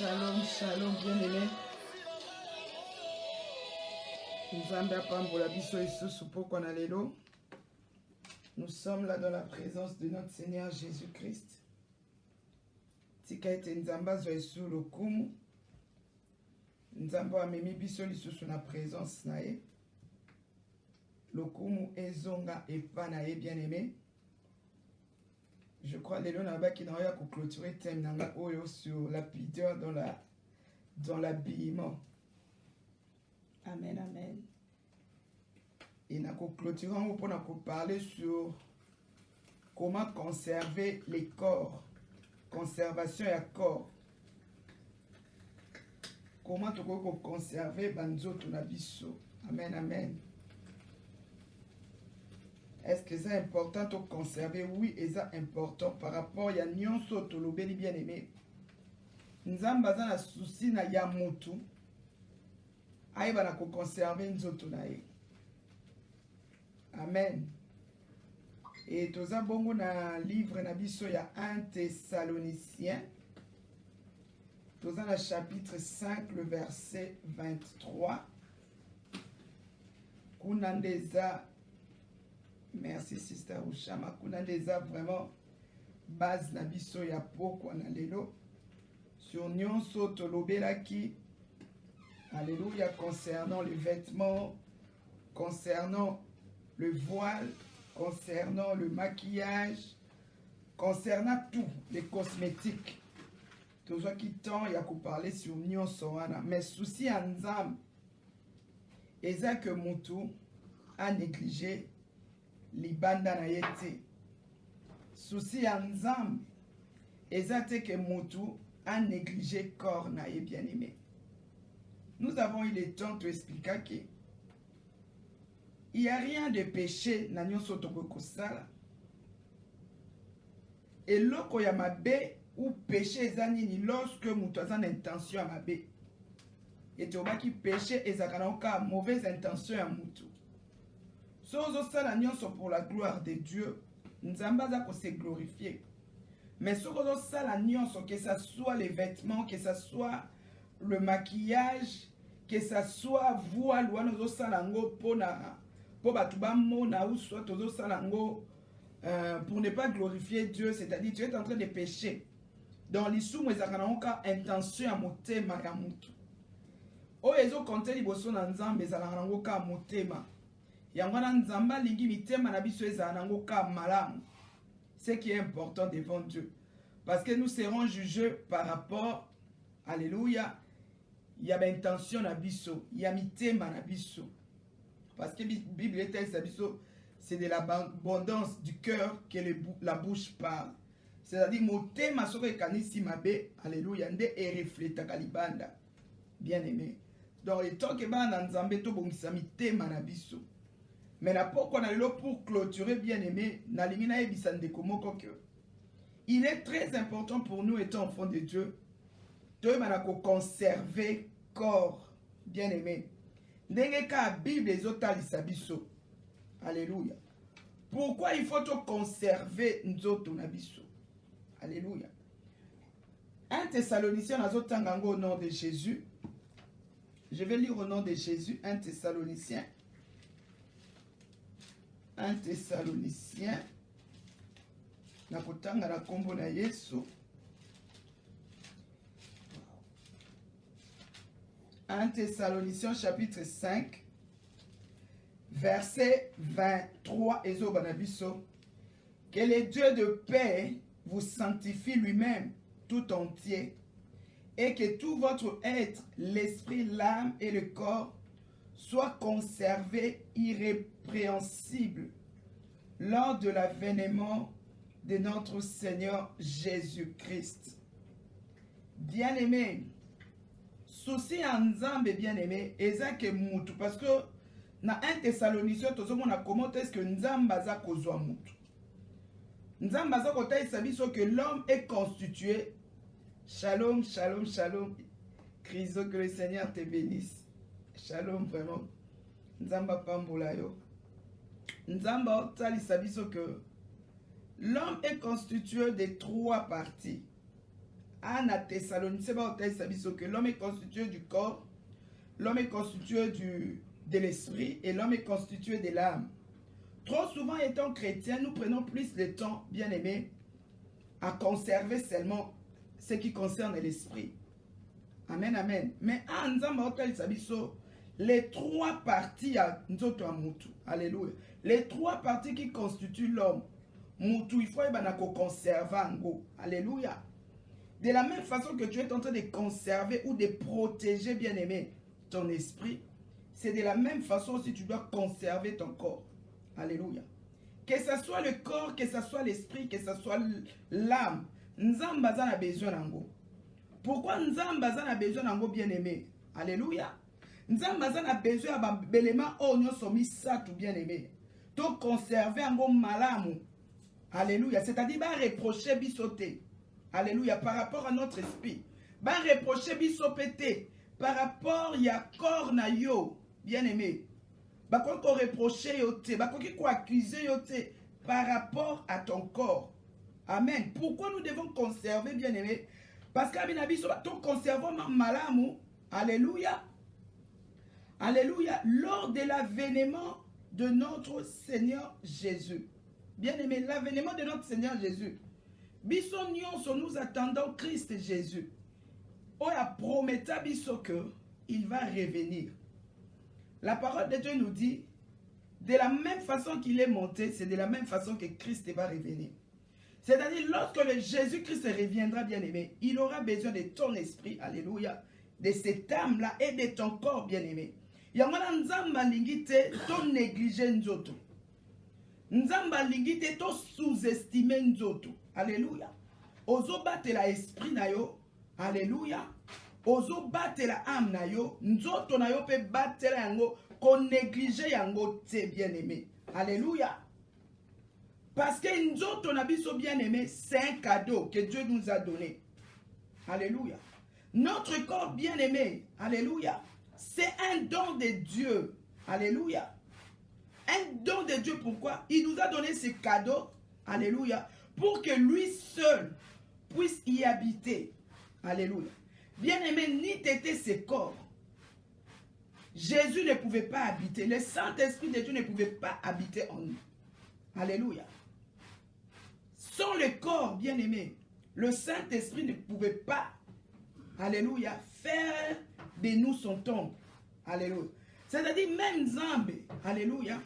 Shalom, shalom, bien-aimés. Nzambe apambola biso lisusu pokwa na lelo. Nous sommes là dans la présence de notre Seigneur Jésus-Christ. Tika ete Nzambe azwa esu lokumu. Nzambe amemi biso lisusu na présence na ye. Lokumu ezonga epa na ye, bien-aimé. Je crois lelo na baki na oya ko clôturer thème nanga oyo sur la pudeur dans l'habillement. Amen, amen. Et na ko clôturer on pour parler sur comment conserver les corps. Conservation et corps. Comment tu peux conserver banzoto na biso. Amen, amen. Est-ce que c'est important de conserver? Oui, c'est important par rapport à nyonso tolobeli bien aimé. Nzamba za na souci na ya mutu. Aïba na ko conserver nzoto na ye. Amen. Et toza bongo na livre na biso ya 1 Thessaloniciens. Toza na chapitre 5 le verset 23. Kunandeza. Merci Sister Ushama. Kuna déjà vraiment base na biso ya pokwa na lelo. Sur nyonso tolobelaki. Alléluia. Concernant les vêtements, concernant le voile, concernant le maquillage, concernant tout, les cosmétiques. Toujours qui temps il y a qu'on parler sur nyonso wana. Mais souci à Nzam. Eza que mutu a négligé libanda na yete. Souci ya Nzambe ezate que mutu a négligé corps na ye, bien-aimé. Nous avons eu le temps de expliquer que il n'y a rien de péché na nyonso toko sala. Et loko ya mabe ou péché ezani ni lorsque mutu a une intention à mabe. Et tobaki péché ezakana oka mauvaise intention ya mutu. Si on sala nyonso pour la gloire de Dieu, Nzamba za ko se glorifier. Mais si on sala nyonso, que ça soit les vêtements, que ça soit le maquillage, que ça soit voile, ou on sala ngo pour batu ba mona ou soit on sala ngo pour ne pas glorifier Dieu, c'est-à-dire tu es en train de pécher. Dans l'issue moi zakana oka intention ya motema ya mutu. O ezo konte liboso na Nzambe ezalaka ngo ka motema. Yangwana Nzamba lingi mitema na biso ezala nango ka malamu. Ce qui est important devant Dieu. Parce que nous serons jugés par rapport, alléluia, il y a l'intention na biso, il y a mitema na biso. Parce que la Bible est telle, c'est de l'abondance du cœur que la bouche parle. C'est-à-dire, motema soko ekanisi mabe, alléluia, nde e refleta kalibanda. Bien aimé. Donc, le temps que bana Nzambe to bongisa mitema na biso. Mais na pourquoi on a le pour clôturer, bien aimé, il est très important pour nous, étant enfants de Dieu, de conserver corps, bien aimé. La Bible les autres. Alléluia. Pourquoi il faut conserver nos nabiso? Alléluia. 1 Thessaloniciens, au nom de Jésus. Je vais lire au nom de Jésus, 1 Thessaloniciens. 1 Thessaloniciens, nakotanga na kombo na Yesu. 1 Thessaloniciens chapitre 5 verset 23 ezobanabiso. Que le Dieu de paix vous sanctifie lui-même tout entier et que tout votre être, l'esprit, l'âme et le corps soit conservé irrépréhensible lors de l'avènement de notre Seigneur Jésus-Christ. Bien-aimé, souci en Nzambe bien-aimé, ezake mutu, parce que na 1 Thessaloniciens, on a comment est-ce que Nzamba za kozwa mutu. Nzamba za kotaisa biso que l'homme est constitué. Shalom, shalom, shalom. Christo, que le Seigneur te bénisse. Shalom, vraiment. Nzamba pambola yo. Nzamba tali sabiso que l'homme est constitué de 3 parties. Anna Thessaloniciens, que l'homme est constitué du corps, l'homme est constitué de l'esprit et l'homme est constitué de l'âme. Trop souvent, étant chrétiens, nous prenons plus le temps, bien aimé, à conserver seulement ce qui concerne l'esprit. Amen, amen. Mais les trois parties à Nzoto Mutu. Alléluia. Les trois parties qui constituent l'homme. Mutu, il faut conserver. Alléluia. De la même façon que tu es en train de conserver ou de protéger, bien aimé, ton esprit, c'est de la même façon aussi tu dois conserver ton corps. Alléluia. Que ce soit le corps, que ce soit l'esprit, que ce soit l'âme, Nzambaza a besoin d'ango. Pourquoi Nzambaza a besoin d'ango, bien aimé? Alléluia. Nzambaza a besoin d'éléments oignon somi ça tout bien aimé. To conserver ango malamu. Alléluia. C'est-à-dire va reprocher bisoté. Alléluia. Par rapport à notre esprit. Va reprocher bisoté. Par rapport à corps na yo. Bien aimé. Va qu'on reprocher yote. Va qu'on accuser yote. Par rapport à ton corps. Amen. Pourquoi nous devons conserver, bien aimé? Parce que nous conservons malamu. Alléluia. Alléluia. Lors de l'avènement de notre Seigneur Jésus. Bien aimé, l'avènement de notre Seigneur Jésus. Biso nyonso nous attendons Christ Jésus. Oya prometta biso que il va revenir. La parole de Dieu nous dit, de la même façon qu'il est monté, c'est de la même façon que Christ va revenir. C'est-à-dire, lorsque le Jésus-Christ reviendra, bien-aimé, il aura besoin de ton esprit, alléluia, de cette âme-là et de ton corps, bien-aimé. Yamana nzamba lingite, ton négligé nzoto. Nzamba lingite, ton sous-estimé nzoto. Alléluia. Ozo bate la esprit na yo, alléluia. Ozo bate la âme na yo, nzoto na yo pe bate la yango, kon négligé yango te, bien-aimé. Alléluia. Parce que nzoto na biso bien-aimé, c'est un cadeau que Dieu nous a donné. Alléluia. Notre corps bien-aimé, alléluia, c'est un don de Dieu. Alléluia. Un don de Dieu, pourquoi? Il nous a donné ce cadeau, alléluia, pour que lui seul puisse y habiter. Alléluia. Bien-aimé, ni t'étais ce corps. Jésus ne pouvait pas habiter. Le Saint-Esprit de Dieu ne pouvait pas habiter en nous. Alléluia. Sans le corps, bien-aimé, le Saint-Esprit ne pouvait pas, alléluia, faire de nous son temple. Alléluia. C'est-à-dire, même Zambé, alléluia,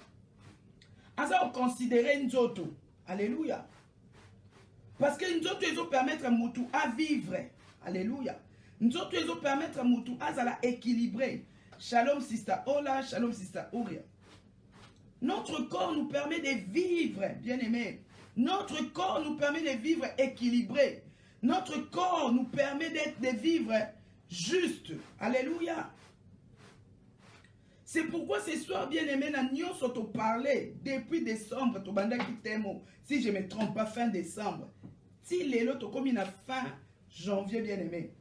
à ça on considérait Nzoto. Alléluia. Parce que Nzoto, ils ont permettre à Moutou à vivre. Alléluia. Nzoto, ils ont permettre à Moutou à équilibrer. Shalom, Sister Ola, Shalom, Sister Ouria. Notre corps nous permet de vivre, bien-aimé. Notre corps nous permet de vivre équilibré. Notre corps nous permet de vivre juste. Alléluia. C'est pourquoi ce soir, bien-aimé, nous avons parlé depuis décembre, si je ne me trompe pas, fin décembre. Si les lots comme une fin janvier, bien-aimé.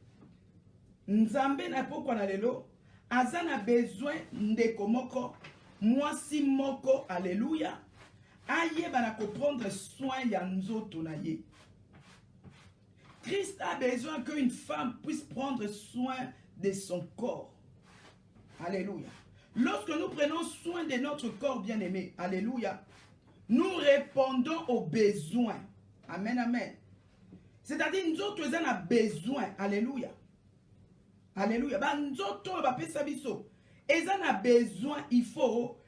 Nzambe n'a pas quoi lelo. Azan a besoin de komoko. Moi si moko, alléluia. Aye banako prendre soin ya nzoto na ye. Christ a besoin qu'une femme puisse prendre soin de son corps. Alléluia. Lorsque nous prenons soin de notre corps bien-aimé, alléluia, nous répondons aux besoins. Amen, amen. C'est-à-dire, nous autres, nous avons besoin. Alléluia. Alléluia. Nous autres, nous avons besoin, il faut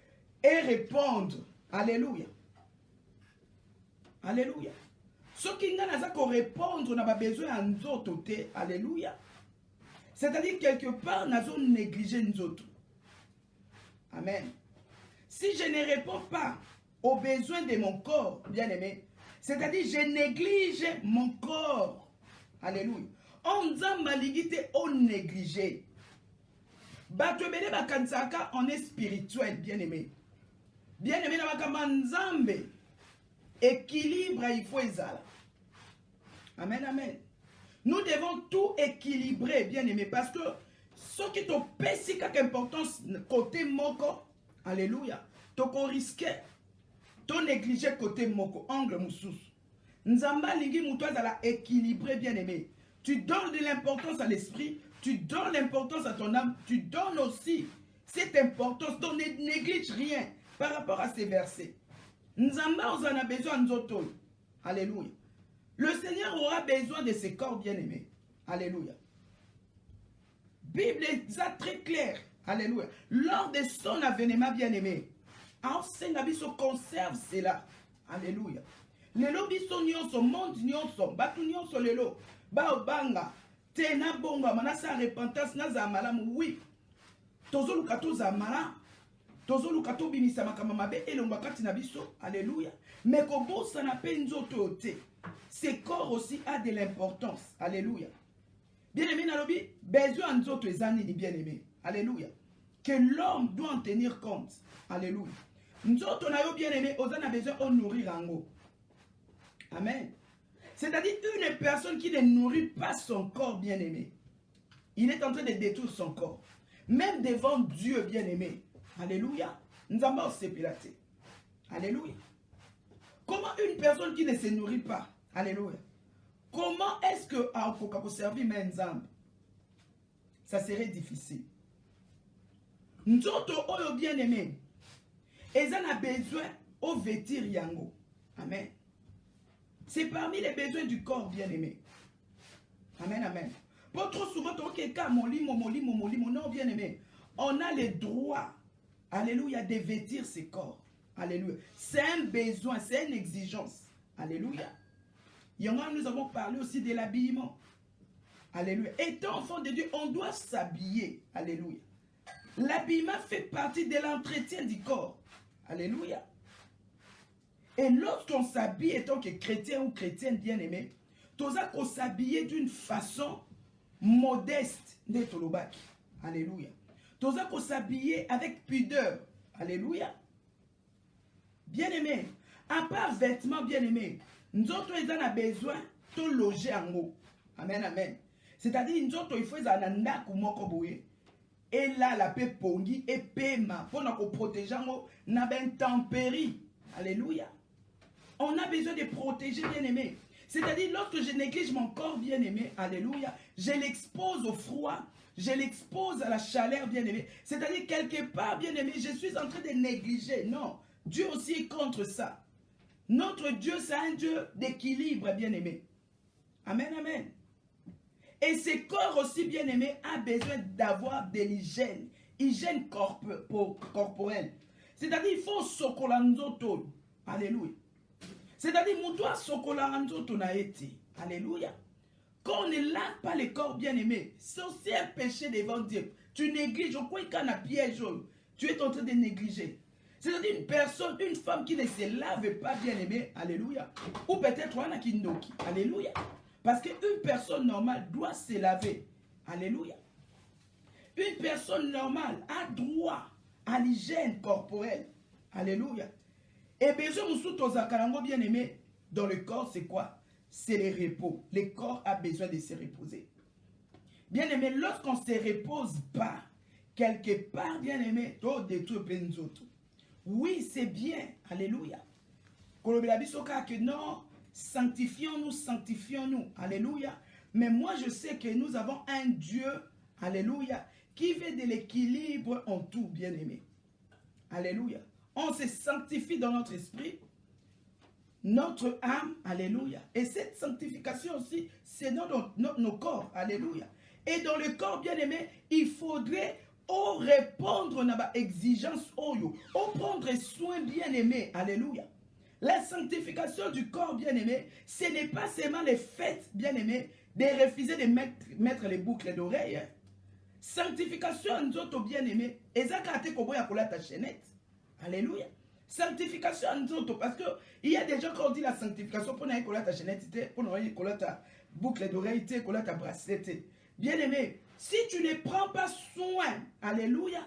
et répondre. Alléluia. Alléluia. Ce qui nous a répondre, nous avons besoin à nous autres. Alléluia. C'est-à-dire, quelque part, nous avons négligé nous autres. Amen. Si je ne réponds pas aux besoins de mon corps, bien-aimé, c'est-à-dire je néglige mon corps. Alléluia. On a maligité, on néglige. On est spirituel, bien-aimé. Bien-aimé, Nzambe. Équilibre, il faut ezala. Amen, amen. Nous devons tout équilibrer, bien-aimé, parce que ce qui te pèse si quelque importance côté moko, alléluia, tu risquer, tu négliger côté moko, angle moussous. Nzamba lingi moutoise à la équilibrer, bien aimé. tu donnes de l'importance à l'esprit, tu donnes l'importance à ton âme, tu donnes aussi cette importance, donc ne néglige rien par rapport à ces versets. Nzamba, on en a besoin de nous. Alléluia. Le Seigneur aura besoin de ses corps bien-aimés. Alléluia. Bible est très claire. Alléluia. Lors de son avènement bien-aimé, enseigne biso conserve cela. Alléluia. Lelo biso nyonso monde nyonso batu nyonso lelo ba obanga tena bonga manasa repentance na za malamu oui. Tozoluka toza mala. Tozoluka to binisa makama mabe elonga kati na biso. Alléluia. Mais kobosa na pe nzoto te. Ce corps aussi a de l'importance. Alléluia. Bien-aimé nalobi, besoin nzoto ezani ni bien-aimé. Alléluia. Que l'homme doit en tenir compte. Alléluia. Nzoto na yo bien-aimé, oza na besoin de nourrir ango. Amen. C'est-à-dire une personne qui ne nourrit pas son corps bien-aimé, il est en train de détruire son corps. Même devant Dieu bien-aimé. Alléluia. Nous avons sépilaté. Alléluia. Comment une personne qui ne se nourrit pas, alléluia, comment est-ce que pour servir Menzambe, ça serait difficile. Nous autres, bien-aimés, ils ont besoin de vêtir yango. Amen. C'est parmi les besoins du corps bien-aimé. Amen, amen. Pas trop souvent, non, bien-aimé, on a le droit, alléluia, de vêtir ses corps. Alléluia. C'est un besoin, c'est une exigence. Alléluia. Nous avons parlé aussi de l'habillement. Alléluia. Étant enfant de Dieu, on doit s'habiller. Alléluia. L'habillement fait partie de l'entretien du corps. Alléluia. Et lorsqu'on s'habille, étant que chrétien ou chrétienne bien-aimé, on doit s'habiller d'une façon modeste. Alléluia. On doit s'habiller avec pudeur. Alléluia. Bien-aimé, à part vêtements bien-aimés, nous autres, ils ont besoin de loger en haut. Amen, amen. C'est-à-dire, nous autres, il faut que nous soyons et là, la paix pongi et paiement pour nous protéger na ben tempérie. Alléluia. On a besoin de protéger bien-aimé. C'est-à-dire, lorsque je néglige mon corps bien-aimé, alléluia, je l'expose au froid, je l'expose à la chaleur bien-aimé. C'est-à-dire, quelque part, bien-aimé, je suis en train de négliger. Non, Dieu aussi est contre ça. Notre Dieu, c'est un Dieu d'équilibre, bien-aimé. Amen, amen. Et ce corps aussi bien-aimé a besoin d'avoir de l'hygiène, hygiène corporelle. C'est-à-dire, il faut sokolanzoto. Alléluia. C'est-à-dire, mon doigt sokolanzoto na été. Alléluia. Quand on ne lave pas le corps bien-aimé, c'est aussi un péché devant Dieu. Tu négliges, je crois qu'il y a un piège, tu es en train de négliger. C'est-à-dire une personne, une femme qui ne se lave pas bien-aimé, alléluia. Ou peut-être un akindoki, alléluia. Parce qu'une personne normale doit se laver. Alléluia. Une personne normale a droit à l'hygiène corporelle. Alléluia. Et besoin de bien aimé dans le corps, c'est quoi? C'est le repos. Le corps a besoin de se reposer. Bien aimé, lorsqu'on ne se repose pas, quelque part, bien aimé, tout détruit penzoto. Oui, c'est bien. Alléluia. Que non, sanctifions-nous, sanctifions-nous. Alléluia. Mais moi, je sais que nous avons un Dieu, alléluia, qui veut de l'équilibre en tout, bien-aimé. Alléluia. On se sanctifie dans notre esprit, notre âme, alléluia. Et cette sanctification aussi, c'est dans nos corps, alléluia. Et dans le corps, bien-aimé, il faudrait répondre à l'exigence, prendre soin, bien-aimé, alléluia. La sanctification du corps, bien-aimé, ce n'est pas seulement le fait, bien-aimé, de refuser de mettre les boucles d'oreilles. Sanctification, nous autres, bien-aimé, et ça, quand tu as ta chaînette. Alléluia. Sanctification, nous autres, parce qu'il y a des gens qui ont dit la sanctification pour n'aller coller ta chaînette, pour n'aller coller ta boucle d'oreille, coller ta bracelet. Bien-aimé, si tu ne prends pas soin, alléluia,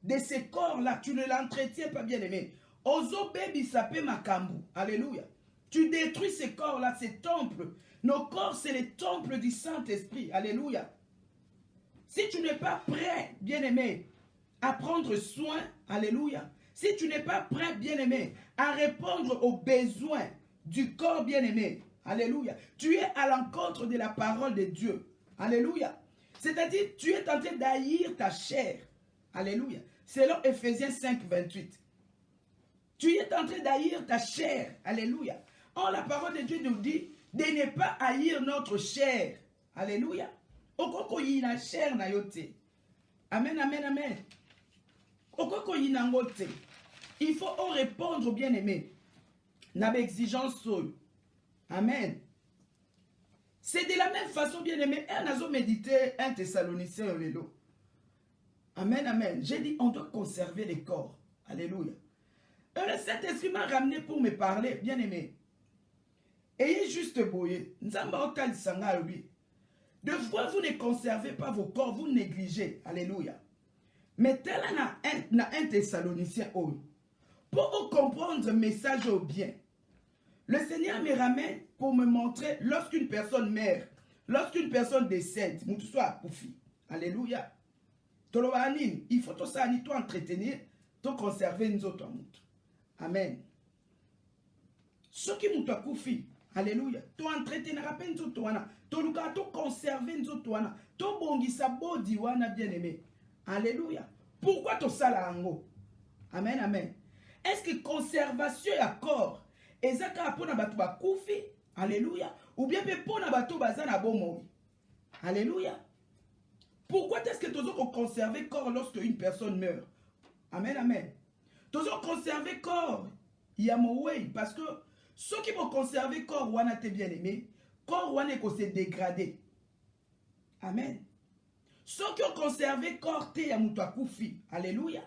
de ce corps-là, tu ne l'entretiens pas, bien-aimé. Ozo baby sapé makambu. Alléluia. Tu détruis ce corps-là, ces temples. Nos corps, c'est les temples du Saint-Esprit. Alléluia. Si tu n'es pas prêt, bien-aimé, à prendre soin, alléluia. Si tu n'es pas prêt, bien-aimé, à répondre aux besoins du corps, bien-aimé, Alléluia. Tu es à l'encontre de la parole de Dieu. Alléluia. C'est-à-dire, tu es en train d'haïr ta chair. Alléluia. Selon Ephésiens 5, 28. Tu es en train d'haïr ta chair. Alléluia. Or, la parole de Dieu nous dit de ne pas haïr notre chair. Alléluia. Okoko yina chair na yote. Amen, amen, amen. Okoko yina ngote. Il faut répondre, bien-aimé. N'a pas exigence. Amen. C'est de la même façon, bien-aimé. On a médité un Thessalonicien au vélo. Amen, amen. J'ai dit, on doit conserver les corps. Alléluia. Et le Saint-Esprit m'a ramené pour me parler, bien-aimé. Ayez juste boyé. De fois, vous ne conservez pas vos corps, vous négligez. Alléluia. Mais tel un Thessalonicien, pour comprendre le message au bien, le Seigneur me ramène pour me montrer lorsqu'une personne meurt, lorsqu'une personne décède, alléluia. Il faut tout ça, tout entretenir, tout conserver nous autres. Amen. Ce qui nous koufi, alléluia. Tout entretenir, rappelle nous autres, tout conserver nous autres, tout bongisa bodi wana bien aimé. Alléluia. Pourquoi tout ça là ango? Amen, amen. Est-ce que conservation ya corps ezaka pona batu bakufi? Alléluia. Ou bien pona batu bazana bomo? Alléluia. Pourquoi est-ce que tu dois conserver corps lorsque une personne meurt? Amen, amen. Tu dois conserver corps. Il y a mon way. Parce que ceux qui vont conserver corps, wana te bien aimé, corps wana ko se dégrader. Amen. Ceux qui ont conservé corps, te ya mutu akufi. Alléluia.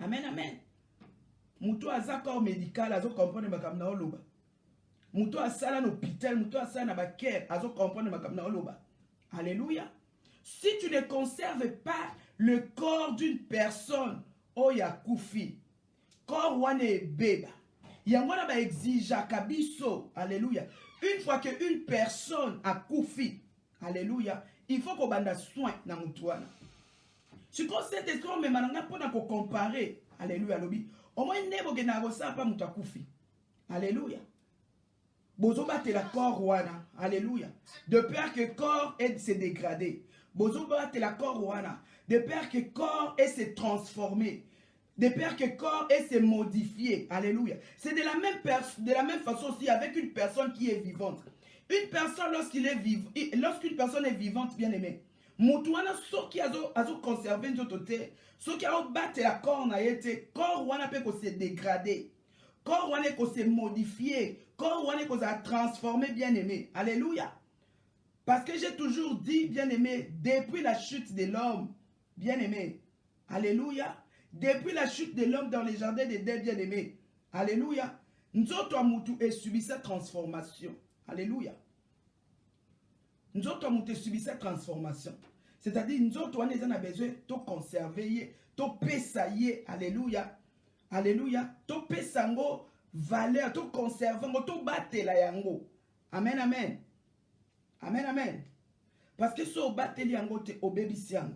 Amen, amen. Mutu aza corps médical, azo comprendre makamna oloba. Mutu asala na hôpital, mutu asala na baker, azo comprendre makamna oloba. Alléluia. Si tu ne conserves pas le corps d'une personne, oya kufi, corps wane beba, yangwana ba exija kabiso, alléluia. Une fois qu'une personne a kufi, alléluia, il faut qu'on banda soin na mutuana. Si tu cette histoire, mais maintenant, pour comparer, alléluia, lobby, au moins, nebo genaro ça pas mutu kufi, alléluia. Bozo bate la corps wana, alléluia. De peur que corps est se dégrader. Bozo bate la corps wana. De peur que corps est se transformer. De peur que corps est se modifier. Alléluia. C'est de la même façon aussi avec une personne qui est vivante. Une personne lorsqu'une personne est vivante, bien aimée. Moutouana so qui a conservé notre côté, so qui a battu la corps na yete, corps wana peut se dégrader. Corps wana peut se modifier. Corps wana peut se transformer, bien aimé. Alléluia. Parce que j'ai toujours dit, bien aimé, depuis la chute de l'homme, bien aimé. Alléluia. Depuis la chute de l'homme dans les jardins d'Éden, bien aimé. Alléluia. Nous autres, nous subi cette transformation. Alléluia. Nous autres, nous subi cette transformation. C'est-à-dire, nous autres, on a besoin de conserver, de pesailler. Alléluia. Alléluia. De pesango valeur, de conserver, de battre la yango. Amen, amen. Amen, amen. Parce que si on battre la yango, te obéissant.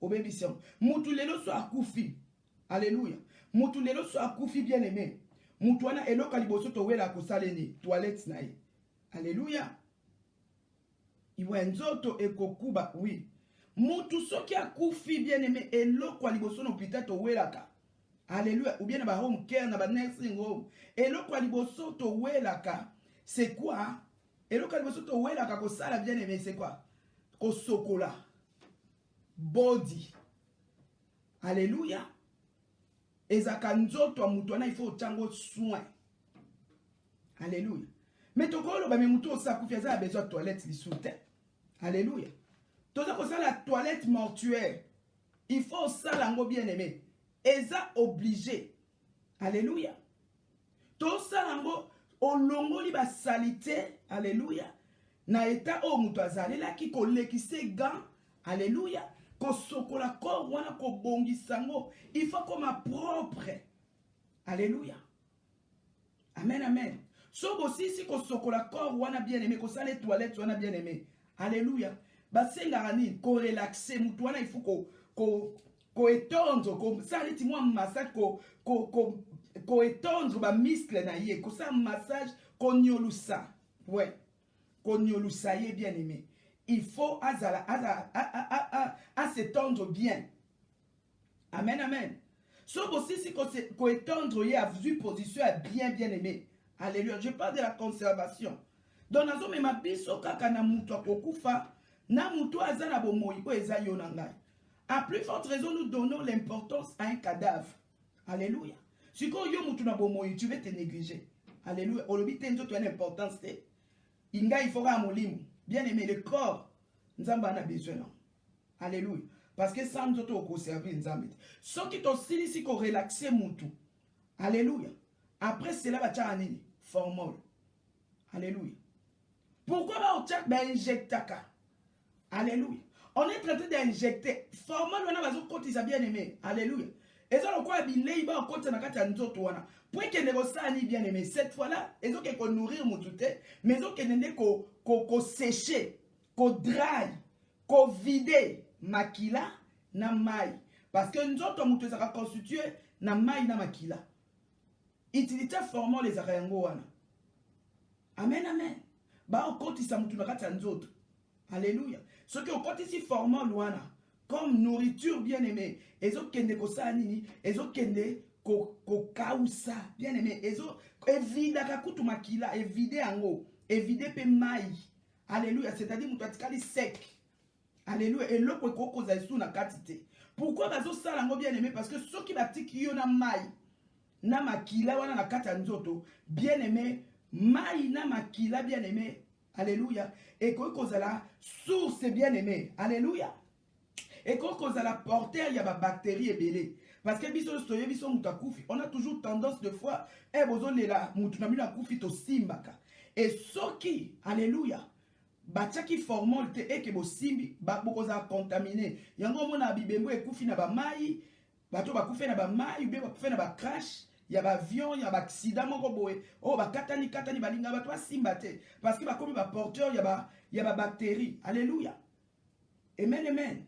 Obéissant. Moutulelo so akufi. Alléluia. Moutulelo so akufi bien aimé. Moutouana eloka liboso to wela kosaleni toilette na ye. Alléluia. Iwe nzoto ekokuba oui. Moutou soki akufi bien aimé eloko liboso no pita to welaka. Alléluia. Ou bien na ba home care na ba nursing home. Eloko liboso to welaka. C'est quoi? Eloko liboso to welaka ko sala bien aimé c'est quoi? Ko sokola. Body. Alléluia. Ezaka nzoto mutwana il faut tango soin. Alléluia. Mais tokolo ba mutu osakufi za besoin de toilette li soute. Alléluia. Toza ko la toilette mortuaire. Il faut ça lango bien aimé. Eza obligé. Alléluia. To ça lango olongoli ba salité. Alléluia. Na eta o mutu azali la ki kolekise gant. Alléluia. Kosokola corps wana ko bongisango. Il faut comme propre. Alléluia. Amen, amen. So aussi si kosokola corps wana bien aimé, ko sale toilette wana bien aimé. Alléluia. Ba senga rani ko relaxer mutu wana il faut ko étendre ko sale ti moi massage ko étendre ba muscle na ye, ko sa massage ko nyolusa. Ouais. Konyolusaye bien-aimé. Il faut à s'étendre bien. Amen, amen. Sauf aussi si qu'on étendre à vue position bien aimé. Alléluia. Je parle de la conservation. Donc, nazo me mabiso kaka na muto akokufa, na muto azana bomoi ko eza yo na ngai. À plus forte raison, nous donnons l'importance à un cadavre. Alléluia. Si ko yo muto na bomoi, tu vas te négliger. Alléluia. Olobi tenzo tu as une importance. Inga il faut molimo. Bien aimé, le corps, nous avons besoin. Alléluia. Parce que sans nous autres, servir nous avons. Ceux qui t'ont si qu'on relaxer mutu. Alléluia. Après cela, va t'en aller. Formol. Alléluia. Pourquoi va on injecter? Alléluia. On est en train d'injecter. Formol, on a besoin de côté, bien aimé. Alléluia. Et ça, on croit qu'il y a un côté de nous autres. Pour que les bien aimé, cette fois-là, ils ont qu'on nourrir mon tout, mais ils ont qu'on sécher, qu'on dry, qu'on vider makila na mai. Parce que nous autres, nous sommes constitués na mai na makila. Utilité formant les arayangoana. Amen, amen. Bah, on compte ça nous autres. Alléluia. Ce qui on compte ici formant loana, comme nourriture bien aimée. Ils ont kende ko sa nini, ils ont kende ko kausa bien aimé. Ils ont évida kakutu makila, évide ango, évide pe mai. Alléluia. C'est-à-dire mutatikali sec. Alléluia. Et l'autre koko za sous na katite. Pourquoi bazo ça lango bien aimé? Parce que ceux qui batik yo na mai na makila wana na kata nzoto bien aimé, mai na makila bien aimé. Alléluia. Et koko za la source bien aimé. Alléluia. Et quand on a la porteur, il y a des bactéries et belé. Parce que on a toujours tendance de fois, et ce qui, alléluia, qui formol te et que bo simbi, beaucoup a contaminé. Yango mona bibembo et koufi na ba mai, bato ba koufi na ba mai, ba koufi na ba crash. Il y a des avions, il y a des accidents, oh, katani balinga bato simbate. Parce que comme ba porteur, il y a des bactéries. Alléluia. Amen, amen.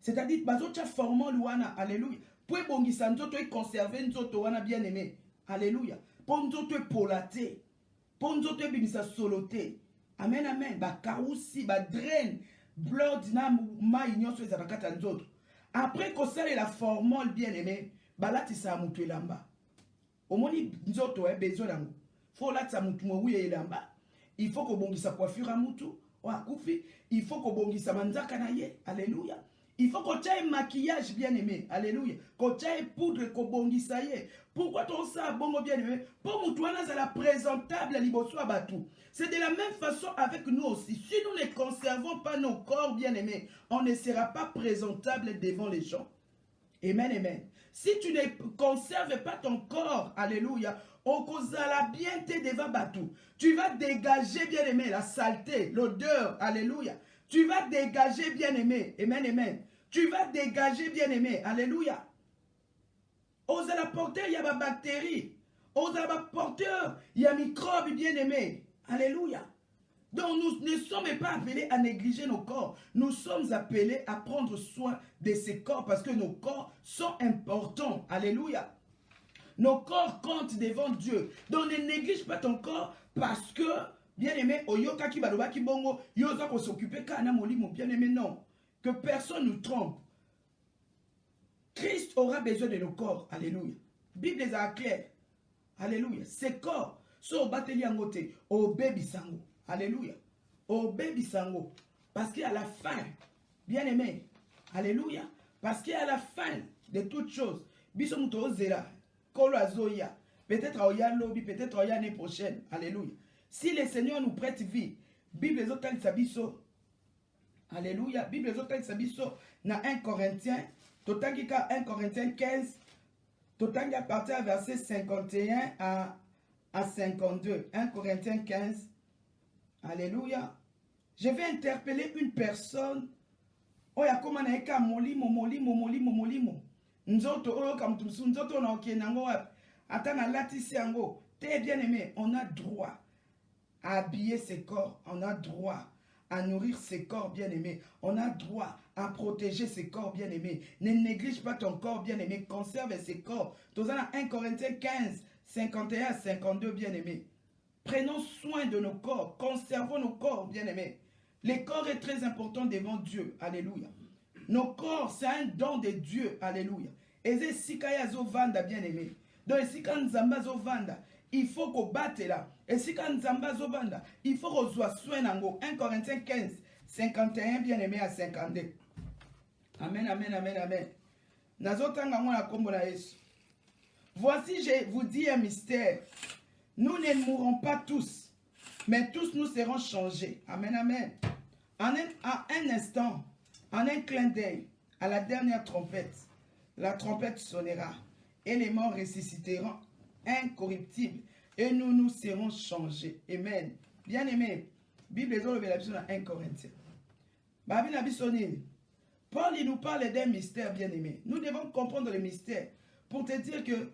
C'est-à-dire, bazocha formant luana, alléluia. Pour bongisa nzoto et conserver nzoto wana bien aimé, alléluia. Pour nzoto et polaté, pour nzoto et bimisa soloté, amen, amen. Ba kaousi, ba drain, blood na ma ignon sur les avocats nzoto. Après qu'on sale la formole bien aimé, ba là tisa mutu elamba. Au moni nzoto e besoin d'ango. Faut là tisa mutu mouye elamba. Il faut qu'on bongisa coiffure à mutu, ou à koufi. Il faut qu'on bongisa manzaka na ye, alléluia. Il faut qu'on ait maquillage bien aimé. Alléluia. Qu'on ait poudre qu'on bongisa ye. Pourquoi ton ça bongo bien aimé? Pour nous, toi, la présentable à l'ibosua batou. C'est de la même façon avec nous aussi. Si nous ne conservons pas nos corps bien aimés, on ne sera pas présentable devant les gens. Amen, amen. Si tu ne conserves pas ton corps, alléluia, on causera bien te devant batou. Tu vas dégager bien aimé la saleté, l'odeur, alléluia. Tu vas dégager bien aimé, amen, amen. Tu vas dégager bien aimé, alléluia. Aux la porteur, il y a des bactéries. Aux la porteur, il y a des microbes bien aimés, alléluia. Donc nous ne sommes pas appelés à négliger nos corps. Nous sommes appelés à prendre soin de ces corps parce que nos corps sont importants, alléluia. Nos corps comptent devant Dieu. Donc ne néglige pas ton corps parce que, bien aimé, oyoka ki baloba ki bongo, yoza ko s'occuper kana molimo, bien aimé, non. Que personne nous trompe. Christ aura besoin de nos corps, alléluia. Bible les a clair. Alléluia. Ces corps sont au bateli en côté, au baby sango. Alléluia. Au baby sango. Parce qu'à la fin, bien aimé, alléluia. Parce qu'à la fin de toutes choses, biso muto zera, kolo azoya, peut-être à oya lobby, peut-être à oya l'année prochaine. Alléluia. Si le Seigneur nous prête vie, Bible les autres sabiso. Alléluia. Bible les autres sabiso. Na 1 Corinthiens, totangika 1 Corinthiens 15, totangika à partir du verset 51 à 52. 1 Corinthiens 15. Alléluia. Je vais interpeller une personne. Oya koma na eka molimo. Nzoto oyo kamtumsu nzoto na okenango wapi. Ata na latisi yango. T'es bien aimé, on a droit à habiller ses corps, on a droit à nourrir ses corps bien-aimés, on a droit à protéger ses corps bien-aimés. Ne néglige pas ton corps bien-aimé, conserve ses corps. Dans 1 Corinthiens 15, 51 à 52 bien-aimés. Prenons soin de nos corps, conservons nos corps, bien-aimés. Le corps est très important devant Dieu. Alléluia. Nos corps, c'est un don de Dieu. Alléluia. Et c'est Sikaya Zovanda, bien-aimé. Donc, Sika Nzamba Zovanda, il faut qu'on batte là. Et Sika Nzamba Zovanda, il faut qu'on soit soin. 1 Corinthiens 15, 51, bien-aimé, à 52. Amen, amen, amen, amen. Nazotanga mwana kombo na Yesu. Voici, je vous dis un mystère. Nous ne mourrons pas tous, mais tous nous serons changés. Amen, amen. En un instant, en un clin d'œil, à la dernière trompette, la trompette sonnera et les morts ressusciteront incorruptibles et nous serons changés. Amen. Bien aimé, Bible est dans le 1 Corinthiens. Paul, il nous parle d'un mystère, bien aimé. Nous devons comprendre le mystère pour te dire que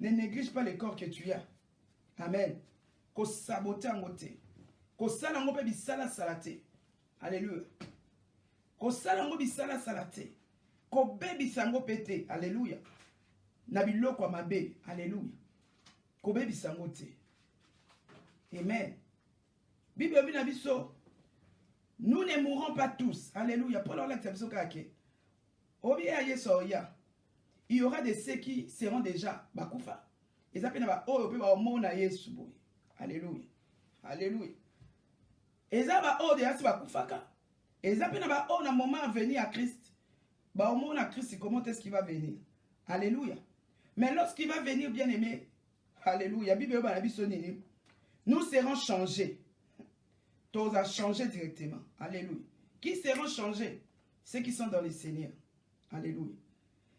ne néglige pas le corps que tu as. Amen. Ko sabote angote. Ko sala ngo pe bisala salate. Alléluia. Ko sala ngo bisala salate. Ko bebi sango pete. Alléluia. Na biloko mabe. Alléluia. Ko bebi sango te. Amen. Bible bi na biso. Nous ne mourrons pas tous. Alléluia. Paul a dit kake. Obi ya yeso ya. Il y aura de ceux qui seront déjà bakufa. Ils appellent ba oh pe ba mona Yesu boy. Alléluia. Alléluia. Ils ba oh de yasi bakufaka. Ils appellent ba oh na moment à venir à Christ. Ba au moment à Christ, comment est-ce qu'il va venir? Alléluia. Mais lorsqu'il va venir, bien aimé, alléluia, Bible ba la bisonini, nous serons changés. Tous à changer directement. Alléluia. Qui seront changés? Ceux qui sont dans le Seigneur. Alléluia.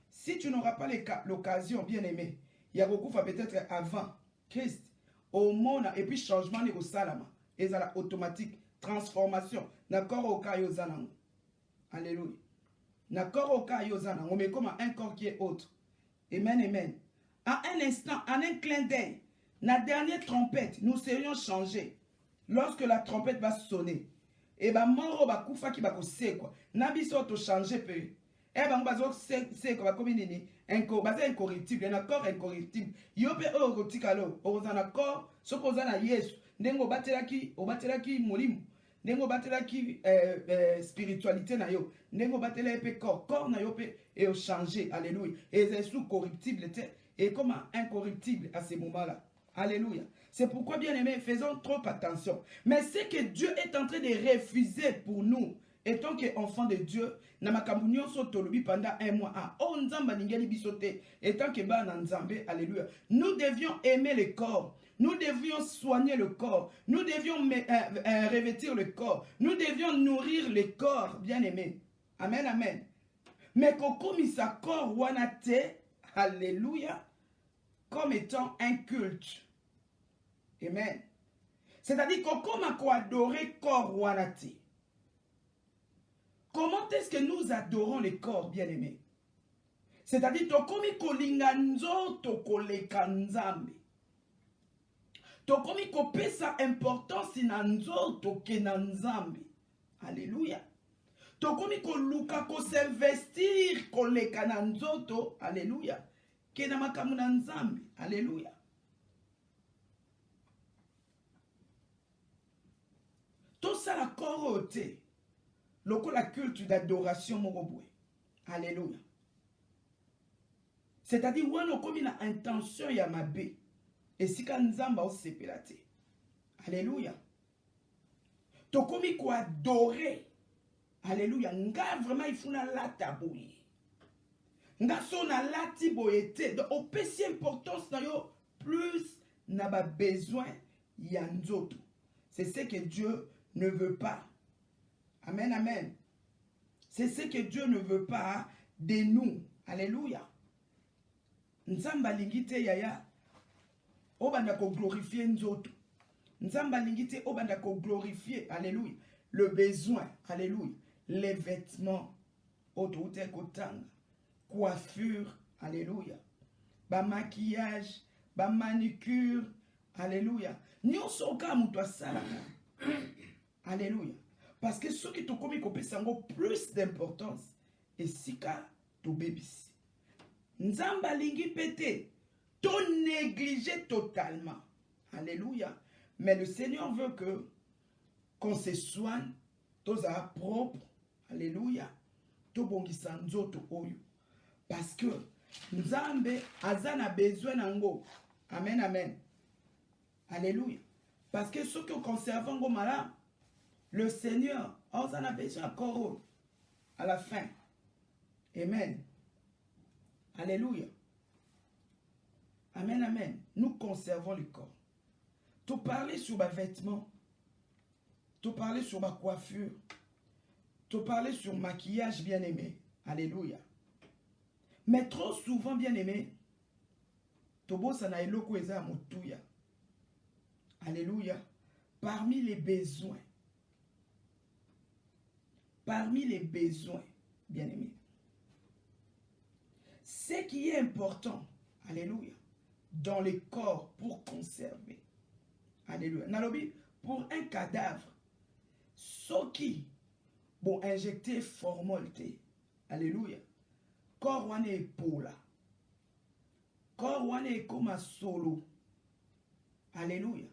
Si tu n'auras pas l'occasion, bien aimé, il y a beaucoup peut-être avant Christ, au monde, et puis changement au salama, et ça la automatique, transformation, d'accord au cas yozanang. Alléluia. D'accord au cas yozanang, on met comme un corps qui est autre. Amen, amen. À un instant, en un clin d'œil, la dernière trompette, nous serions changés. Lorsque la trompette va sonner, et ben moro ba kufa ki ba ko se quoi. Nabiso to changer peu. Et ben bazo se quoi comme nini incorruptible, un corps incorruptible. Yo pe o rotikalo, o za na corps, so ko za na Yesu. Ndengo batelaki molimo. Ndengo batelaki spiritualité na yo. Ndengo batela pe corps na yo pe et o changer. Alléluia. Et c'est sous corruptible et comme incorruptible à ce moment-là. Alléluia. C'est pourquoi, bien aimé, faisons trop attention. Mais c'est que Dieu est en train de refuser pour nous, étant qu'enfant de Dieu, pendant un mois, étant que alléluia. Nous devions aimer le corps. Nous devions soigner le corps. Nous devions revêtir le corps. Nous devions nourrir le corps, bien aimé. Amen, amen. Mais comme sa corps wanate, alléluia, comme étant un culte. Amen. C'est-à-dire que comment adorer corps wanati. Comment est-ce que nous adorons le corps, bien-aimé? C'est-à-dire que comme kolinganzo to kolekanzambe. To comme ko pesa importance nanzo to kenanzambe. Alléluia. To comme ko luka ko s'investir kolekananzo to. Alléluia. Kenamakamunanzambe. Alléluia. Tout ça la coroté. La culte d'adoration moroboué. Alléluia. C'est-à-dire, on a comme une intention ya mabe. Et si quand nzamba o sepelate. Alléluia. To komi ko adorer. Alléluia. Nga vraiment il faut na lata boye. Nga so na lati boyete. Donc au pesi importance na yo plus na ba besoin ya nzoto. C'est ce que Dieu ne veut pas. Amen, amen. C'est ce que Dieu ne veut pas de nous. Alléluia. Nzamba lingite yaya. Obanda ko glorifier nzoto. Nzamba lingite obanda ko glorifier. Alléluia. Le besoin. Alléluia. Les vêtements. Autoute kotanga. Coiffure. Alléluia. Ba maquillage. Ba manicure. Alléluia. Nyonso ka muto salaka. Alléluia. Parce que ceux qui t'ont commis plus d'importance, et sika to bébis. Nzamba lingi pété, to négligé totalement. Alléluia. Mais le Seigneur veut que qu'on se soigne, tous à propre, alléluia, tout bon qui s'enzoto oyo. Parce que Nzambe azana besoin nango. Amen, amen. Alléluia. Parce que ceux qui conservent un malade, le Seigneur en a besoin encore à la fin. Amen. Alléluia. Amen, amen. Nous conservons le corps. Tu parles sur ma vêtement. Tu parles sur ma coiffure. Tu parles sur maquillage bien-aimé. Alléluia. Mais trop souvent, bien-aimé, Tobo Sanaïloko Eza Motouya. Alléluia. Parmi les besoins, bien-aimé, ce qui est important, alléluia, dans le corps pour conserver, alléluia, Nalobi, pour un cadavre, ceux qui vont injecter formalité, alléluia, corps wane épaule, corps wane comme un solo, alléluia,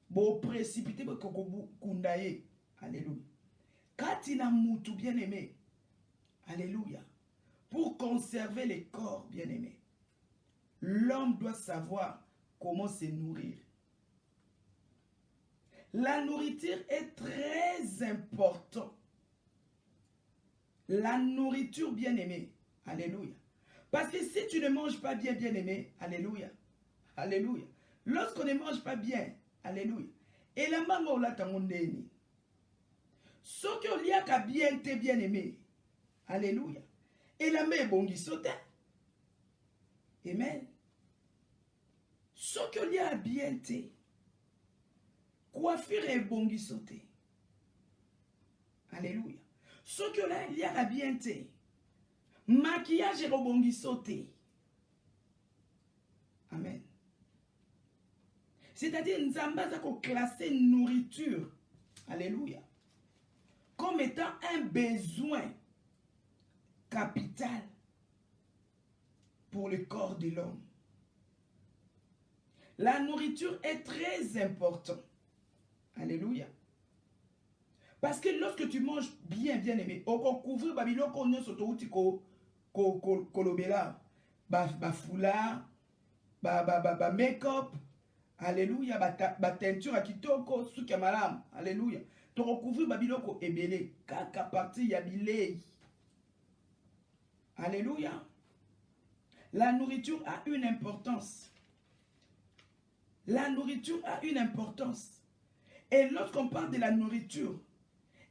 bon précipité pour kundaye, alléluia. Katina moutou bien-aimé, alléluia, pour conserver les corps bien-aimés, l'homme doit savoir comment se nourrir. La nourriture est très importante. La nourriture bien-aimée, alléluia. Parce que si tu ne manges pas bien, bien-aimé, alléluia, alléluia. Lorsqu'on ne mange pas bien, alléluia, et la maman l'a tamondeni. Ce que l'y a bien te bien-aimé, alléluia. Et la main bongi sauté. Amen. Ce que l'y a bien te, coiffure et bongi sauté. Alléluia. Ce que là, il y a bien te, maquillage et bongi sauté. Amen. C'est-à-dire, nous avons classé nourriture, alléluia, comme étant un besoin capital pour le corps de l'homme. La nourriture est très importante. Alléluia. Parce que lorsque tu manges bien, bien aimé, on couvre Babylone, on a sauté kolobela, ba foulard, ba make-up, alléluia, ba teinture à kitoko, soukamalam, alléluia. Tu recouvres Babylone ko ebele, kaka parti yabilei. Alléluia. La nourriture a une importance. La nourriture a une importance. Et lorsqu'on parle de la nourriture,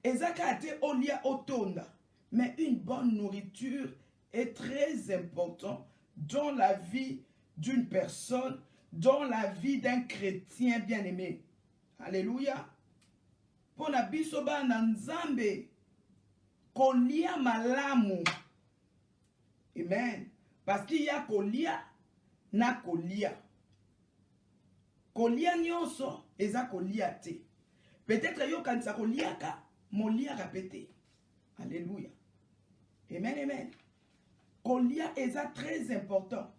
Ezaka a été olia otonda. Mais une bonne nourriture est très importante dans la vie d'une personne, dans la vie d'un chrétien bien-aimé. Alléluia. Pour la bisoba nanzambe, kolia malamu. Amen. Parce qu'il y a kolia, na kolia. Kolia nyonso, eza kolia te. Peut-être yo kanisa kolia ka, molia répété. Alléluia. Amen, amen. Kolia eza très important.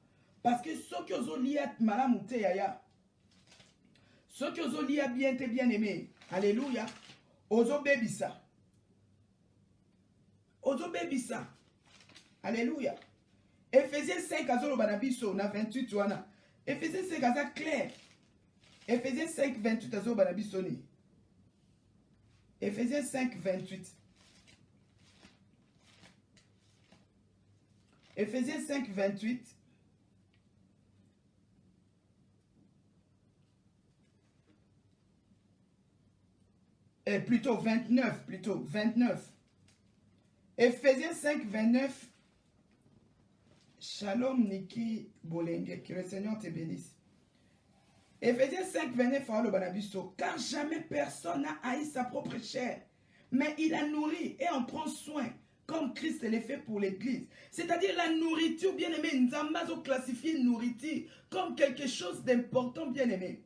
Parce que ceux qui ont lia malamu te yaya, ceux qui ont lia bien te bien aimé, alléluia, ozo bebisa. Ozo bebisa. Alléluia. Ephésiens 5, azolo banabiso, na 28 wana. Ephésiens 5, aza clair. Ephésiens 5, 28, azolo banabiso ni. Ephésiens 5, 28. Ephésiens 5, 28. Et plutôt 29, plutôt 29. Ephésiens 5, 29. Shalom Niki Bolenge, que le Seigneur te bénisse. Ephésiens 5, 29, car jamais personne n'a haï sa propre chair, mais il a nourri et en prend soin, comme Christ l'a fait pour l'Église. C'est-à-dire la nourriture, bien-aimé, nous avons classifié nourriture comme quelque chose d'important, bien-aimé.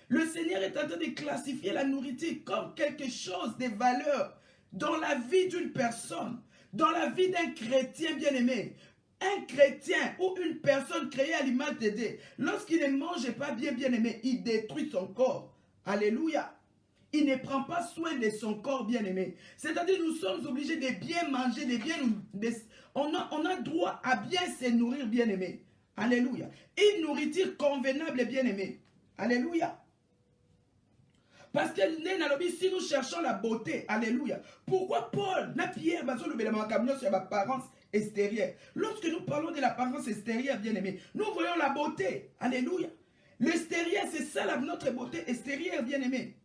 Le Seigneur est en train de classifier la nourriture comme quelque chose de valeur dans la vie d'une personne, dans la vie d'un chrétien, bien-aimé. Un chrétien ou une personne créée à l'image de Dieu, lorsqu'il ne mange pas bien, bien aimé, il détruit son corps. Alléluia. Il ne prend pas soin de son corps bien-aimé. C'est-à-dire nous sommes obligés de bien manger, de bien on a droit à bien se nourrir bien-aimé. Alléluia. Une nourriture convenable bien-aimé. Alléluia. Parce que si nous cherchons la beauté, alléluia. Pourquoi Paul, na Pierre, sur l'apparence extérieure. Lorsque nous parlons de l'apparence extérieure, bien-aimé, nous voyons la beauté. Alléluia. L'extérieur, c'est ça notre beauté extérieure, bien-aimé.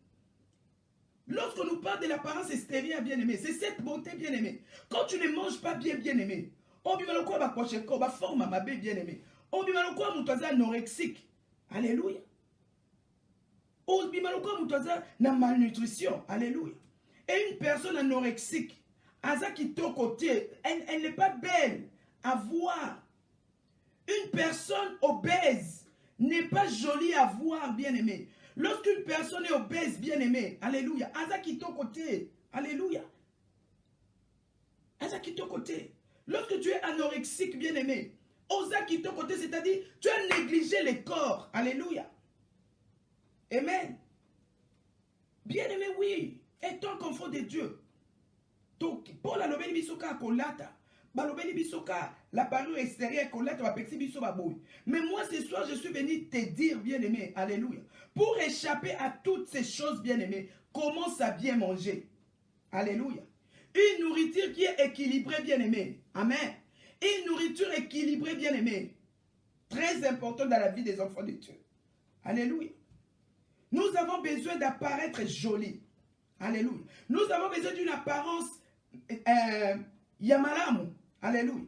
Lorsque nous parlons de l'apparence extérieure, bien-aimé, c'est cette beauté, bien-aimé. Quand tu ne manges pas bien, bien-aimé, on ne peut pas cocher quoi, on forme ma bien-aimé. On ne peut pas mon anorexique. Alléluia. On ne peut pas na malnutrition. Alléluia. Et une personne anorexique, elle n'est pas belle à voir. Une personne obèse n'est pas jolie à voir, bien-aimé. Lorsqu'une personne est obèse, bien-aimé, alléluia, Azaki ton côté, alléluia. Azaki ton côté. Lorsque tu es anorexique, bien-aimé, Ozaki ton côté, c'est-à-dire, tu as négligé le corps, alléluia. Amen. Bien-aimé, oui, étant confort de Dieu. Donc, Paul a lobé bisoka kolata. Balobeli bisoka, la parure extérieure kolata va pexi biso baboui. Mais moi ce soir, je suis venu te dire, bien-aimé, alléluia, pour échapper à toutes ces choses, bien-aimé, commence à bien manger. Alléluia. Une nourriture qui est équilibrée, bien-aimé. Amen. Une nourriture équilibrée, bien-aimé. Très important dans la vie des enfants de Dieu. Alléluia. Nous avons besoin d'apparaître jolis. Alléluia. Nous avons besoin d'une apparence yamalamu. Alléluia.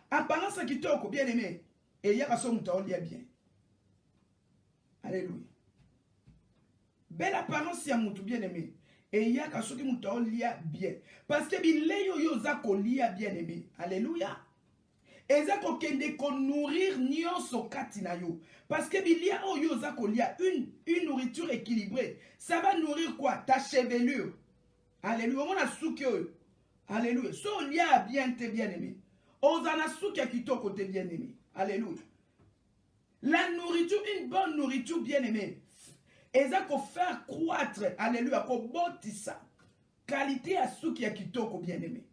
Apparence qui toko, bien aimé. Et il y a son mouton bien. Alléluia. Belle apparence ya mouton bien aimé. Et il y a son mouton bien. Parce que bileyo yo zako lia bien aimé. Alléluia. Et zako kende ko nourrir nyonso katina yo. Parce que bilia o yo zako lia une nourriture équilibrée. Ça va nourrir quoi? Ta chevelure. Alléluia. On a soukyo. Alléluia. So lia bien te bien aimé. Ozana soukya kitoko te bien aimé. Alléluia. La nourriture, une bonne nourriture bien aimée. Et ça qu'on faire croître. Alléluia. Qu'on botissa. Qualité à soukya kitoko bien aimé.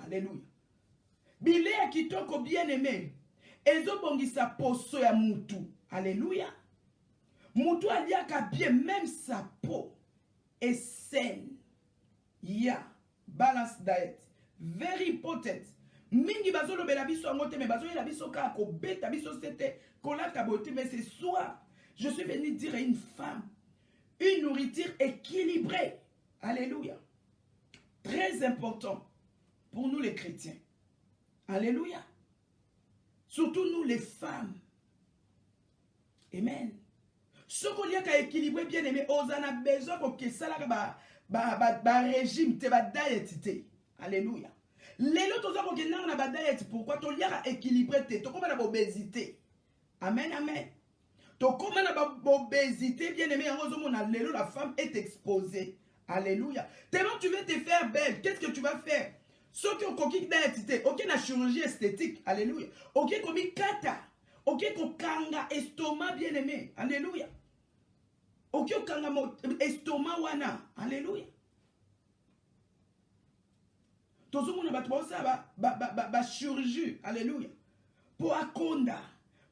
Alléluia. Bile ya kitoko bien aimé. Ezo bongisa poso ya mutu. Alléluia. Mutu aliaka bien, même sa peau est saine. Yeah. Balance diet. Very important. Mingi bazo lobela biso angote me bazo yela biso ka ko beta biso c'était kolata beauté, mais ce soir je suis venu dire à une femme une nourriture équilibrée. Alléluia. Très important pour nous les chrétiens. Alléluia. Surtout nous les femmes. Amen. Ce qu'on y a équilibré bien aimé, on a besoin que ça là ba régime te ba diet te. Alléluia. Les autres ont dit non, on a diet. Pourquoi tu as équilibré te? Tu as comme obésité. Amen, amen. Tu as comme obésité, bien aimé. La femme est exposée. Alléluia. Tellement tu veux te faire belle, qu'est-ce que tu vas faire? Ceux qui ont coquille diet, ok, la chirurgie esthétique. Alléluia. Ok, comme kata. Ok, comme kanga estomac, bien aimé. Alléluia. Ok, kanga estomac wana. Alléluia. Tout le monde va chirurgie, alléluia. Pour akonda,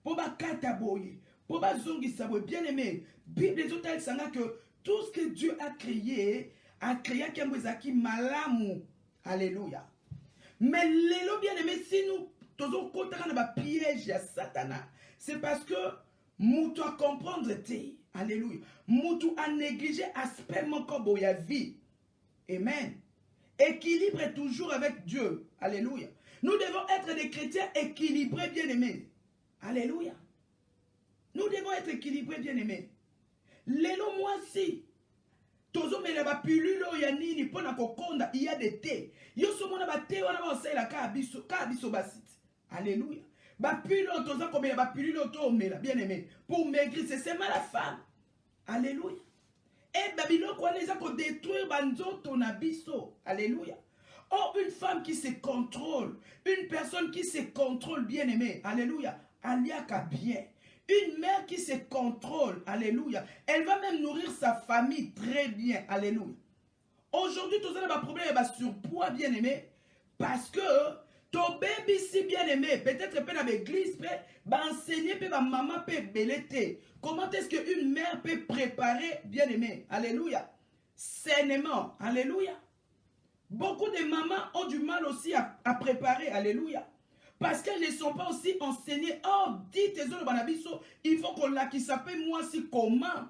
pour bakata boye, pour bazongi saboye, bien aimé. Bible les autres sanga que tout ce que Dieu a créé Kembwezaki malamu, alléluia. Mais les lots bien aimé, si nous tous côté na ba piège ya Satana, c'est parce que moutou à comprendre te, alléluia. Moutou à négliger aspect mon corps ya vie, amen. Équilibre toujours avec Dieu. Alléluia. Nous devons être des chrétiens équilibrés, bien-aimés. Alléluia. Nous devons être équilibrés, bien-aimés. Lélo moi si. Tozo me la pilule ya nini pona kokonda il y a des thés. Yo somo na ba thé wana ba osela ka biso basit. Alléluia. Ba pilule tozo ko me ba pilule to mela, bien-aimé. Pour maigrir, c'est mal la femme. Alléluia. Et Babylone, quoi, les a pour détruire banzoto na biso. Alléluia. Oh, une femme qui se contrôle, une personne qui se contrôle, bien aimée. Alléluia. Aliaka bien. Une mère qui se contrôle, alléluia, elle va même nourrir sa famille très bien, alléluia. Aujourd'hui, tout ça, problème est surpoids, bien aimé, parce que ton bébé si bien aimé, peut-être que dans l'église, peut enseigner, peut maman peut belleter. Comment est-ce qu'une mère peut préparer, bien aimé, alléluia, sainement, alléluia. Beaucoup de mamans ont du mal aussi à préparer, alléluia. Parce qu'elles ne sont pas aussi enseignées. Oh, dites tes autres banabiso, il faut qu'on la qui s'appelle moi si comment.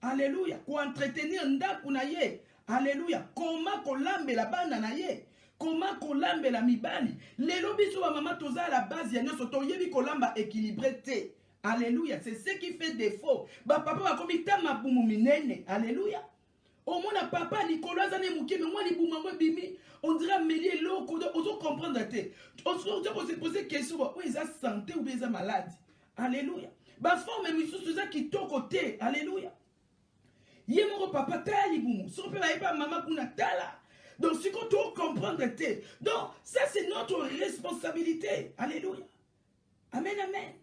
Alléluia. Pour entretenir ndaku na ye. Alléluia. Comment qu'on lambe la bana na ye. Comment qu'on lambe la mibali. Lelo biso ba maman toza à la base ya nyoso to yebi ko lamba équilibré te. Alléluia. C'est ce qui fait défaut. Ba papa ba komi tama bumu minene. Alléluia. Au moins, papa Nicolas Zane Mouké, mais moi, les boumangos bimi, on dirait mêler l'eau, on doit comprendre. On se pose des questions, où ils ont santé ou ils ont maladie. Alléluia. Bah, forme, mais c'est ça qui est côté. Alléluia. Yé mon papa, tali boum. Si on peut pas maman pour tala. Donc, si on doit comprendre. Donc, ça, c'est notre responsabilité. Alléluia. Amen, amen.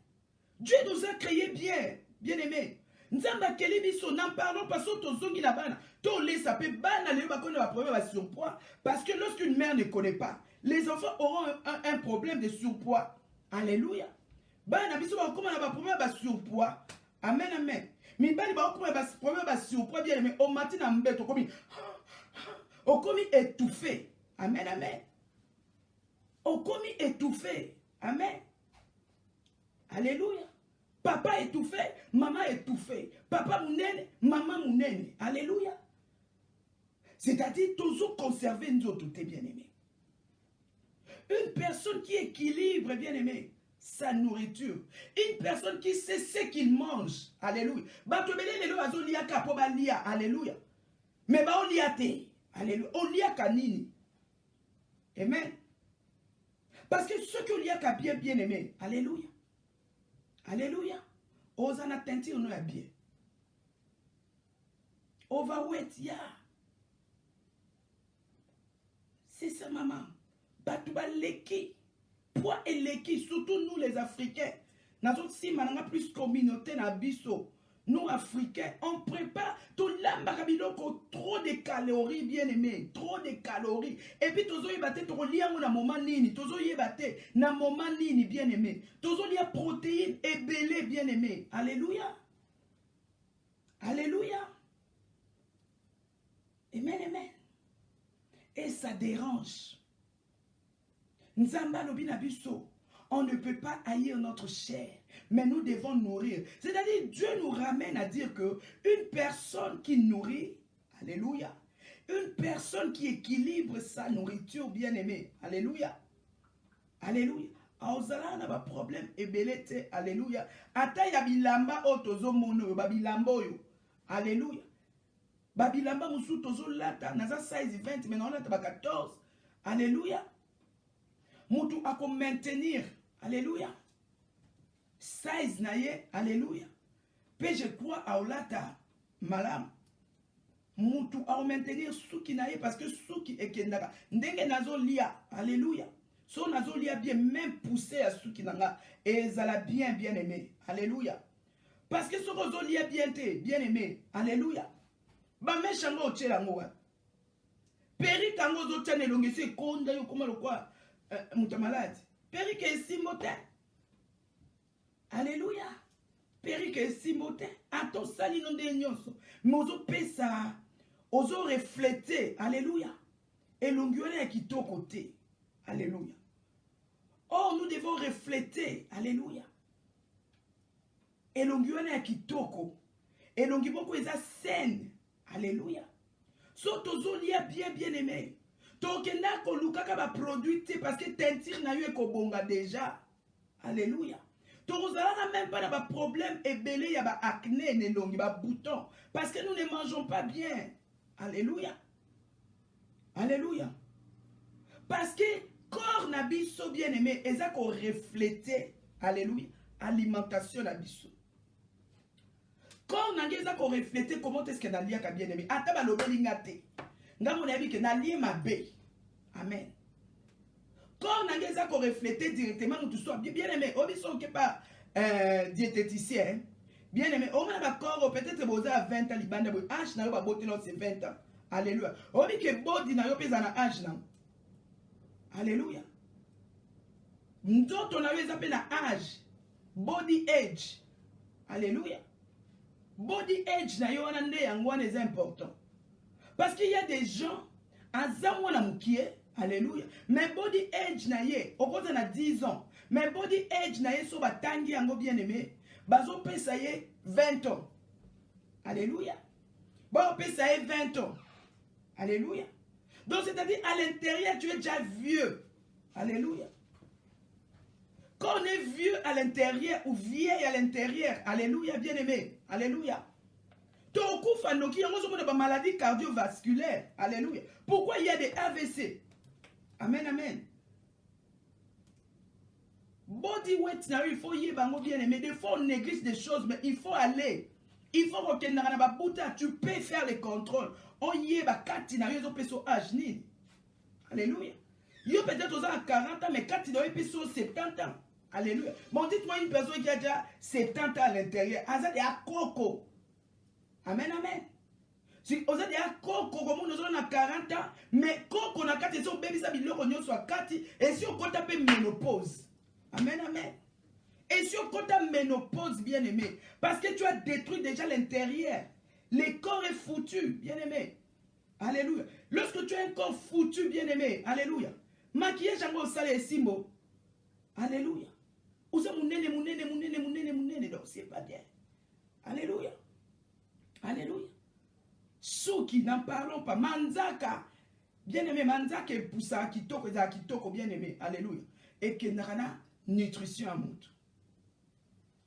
Dieu nous a créé bien, bien aimé. Nzamba keli biso n'en parlons pas sur ton zongi la bana. To les sapé bana le ba connaît problème de surpoids parce que lorsqu'une mère ne connaît pas, les enfants auront un problème de surpoids. Alléluia. Bana biso ba comment ba problème de surpoids. Amen amen. Mi bani ba comment ba problème de surpoids bien mais au matin na mbeto komi étouffé. Amen amen. Au komi étouffé. Amen. Alléluia. Papa étouffé, maman étouffé. Papa mounene, maman mounene. Alléluia. C'est-à-dire, toujours conserver nous autres, bien-aimés. Une personne qui équilibre, bien-aimé, sa nourriture. Une personne qui sait ce qu'il mange. Alléluia. Alléluia. Mais bah on liate. Alléluia. On liate kanini. Amen. Parce que ce que liate bien aimé. Alléluia. Alléluia. Osana tentir nous est bien. Overweight, ya. C'est ça, maman. Batouba leki. Poids et leki, surtout nous les Africains. Nous avons si maintenant plus communauté na biso. Nous Africains, on prépare tout l'ambarabidoko, trop de calories, bien aimé, trop de calories. Et puis tozo yebate to liango na moment nini, tozo yebate na moment nini, bien aimé. Tozo lia protéines et belé, bien aimé. Alléluia. Alléluia. Amen, amen. Et ça dérange. Nzamba lobina biso. On ne peut pas haïr notre chair, mais nous devons nourrir. C'est-à-dire, Dieu nous ramène à dire que une personne qui nourrit, alléluia, une personne qui équilibre sa nourriture, bien-aimée, alléluia, alléluia. Aozala n'a pas problème, ebelete, alléluia. Ata ya bilamba o tozo mono, babilamba yo, alléluia. Babilamba musu tozo lata, naza 16, 20, mais non lata ba 14, alléluia. Moutou a comme maintenir, alléluia. 16 naye, alléluia. Puis je crois à Olata, malam. Moutou a maintenir souki naye parce que souki est kendaka. Ndenge nazo lia, alléluia. So nazo lia bien, même poussé à souki nanga. Et zala bien, bien aimé, alléluia. Parce que ce rozo lia bien te, bien aimé, alléluia. Ba me chango ochelango wa. Peri kango zo tane longese konda yo koma lokwa. Mouta malade. Peri ke simote. Alléluia. Peri ke simote. Ato sali non de nyonso. Mozo pesa. Ozo refléter. Alléluia. Et l'onguele est qui to côté. Alléluia. Oh, nous devons refléter. Alléluia. Et l'onguele est qui toko. Et l'ongiboko est à scène. Alléluia. So tozo lia bien bien aimé. Tokenda ko lukaka ba produit parce que tentir na yo ko bonga déjà. Alléluia. Tozala même pas ba problème et belé ya ba acné ne longi ba bouton parce que nous ne mangeons pas bien. Alléluia. Alléluia. Parce que corps na biso bien aimé eza ko refléter. Alléluia. Alimentation na biso. Corps na eza ko refléter comment est-ce que na lia ka bien aimé. Ata ba lobeli ngate. Ngamo na bi ke na lie mabe. Amen. Quand on a ko refléter directement nous tout soit bien aimé. Obiso ke pas diététicien. Bien aimé, on a d'accord, peut-être vous avez 20 ans, libanda, âge n'a pas beauté, c'est 20 ans. Alléluia. On dit que body n'a pas besoin d'âge. Alléluia. Nous, on a besoin d'âge. Body age. Alléluia. Body age na yo nande yango est important. Parce qu'il y a des gens à zamwana mukie, alléluia. Mais body age na ye, au côté na 10 ans. Mais body age na ye so batangi yango bien aimé, bazo pesa ye 20 ans. Alléluia. Bazo pesa ye 20 ans. Alléluia. Donc c'est-à-dire à l'intérieur tu es déjà vieux. Alléluia. Quand on est vieux à l'intérieur ou vieille à l'intérieur, alléluia, bien aimé, alléluia. Tokufa noki yango zo ba maladie cardiovasculaire, alléluia. Pourquoi il y a des AVC? Amen, amen. Body weight, il faut y bango bien aimé. Des fois on néglige des choses, mais il faut aller. Il faut retenir na babuta, tu peux faire les contrôles. On y est ba kati na yo peso âge ni. Alléluia. Yo peut-être aux 40 ans, mais kati na yo peso 70 ans. Alléluia. Bon, dites-moi une personne qui a déjà 70 ans à l'intérieur. Azad ya koko. Amen, amen. Si vous avez un coco, comme nous avons 40 ans, mais coco na kati, si on bébé sa biloko nyo soit kati, et si on compte un ménopause. Amen, amen. Et si on compte un ménopause, bien aimé, parce que tu as détruit déjà l'intérieur. Le corps est foutu, bien aimé. Alléluia. Lorsque tu as un corps foutu, bien aimé, alléluia. Maquillage en salle et simbo. Alléluia. Vous avez mounene, donc c'est pas bien. Alléluia. Alléluia. Souki, n'en parlons pas. Manzaka. Bien aimé, Manzaka est poussa kitoko, bien aimé. Alléluia. Et que nana nutrition à moutou.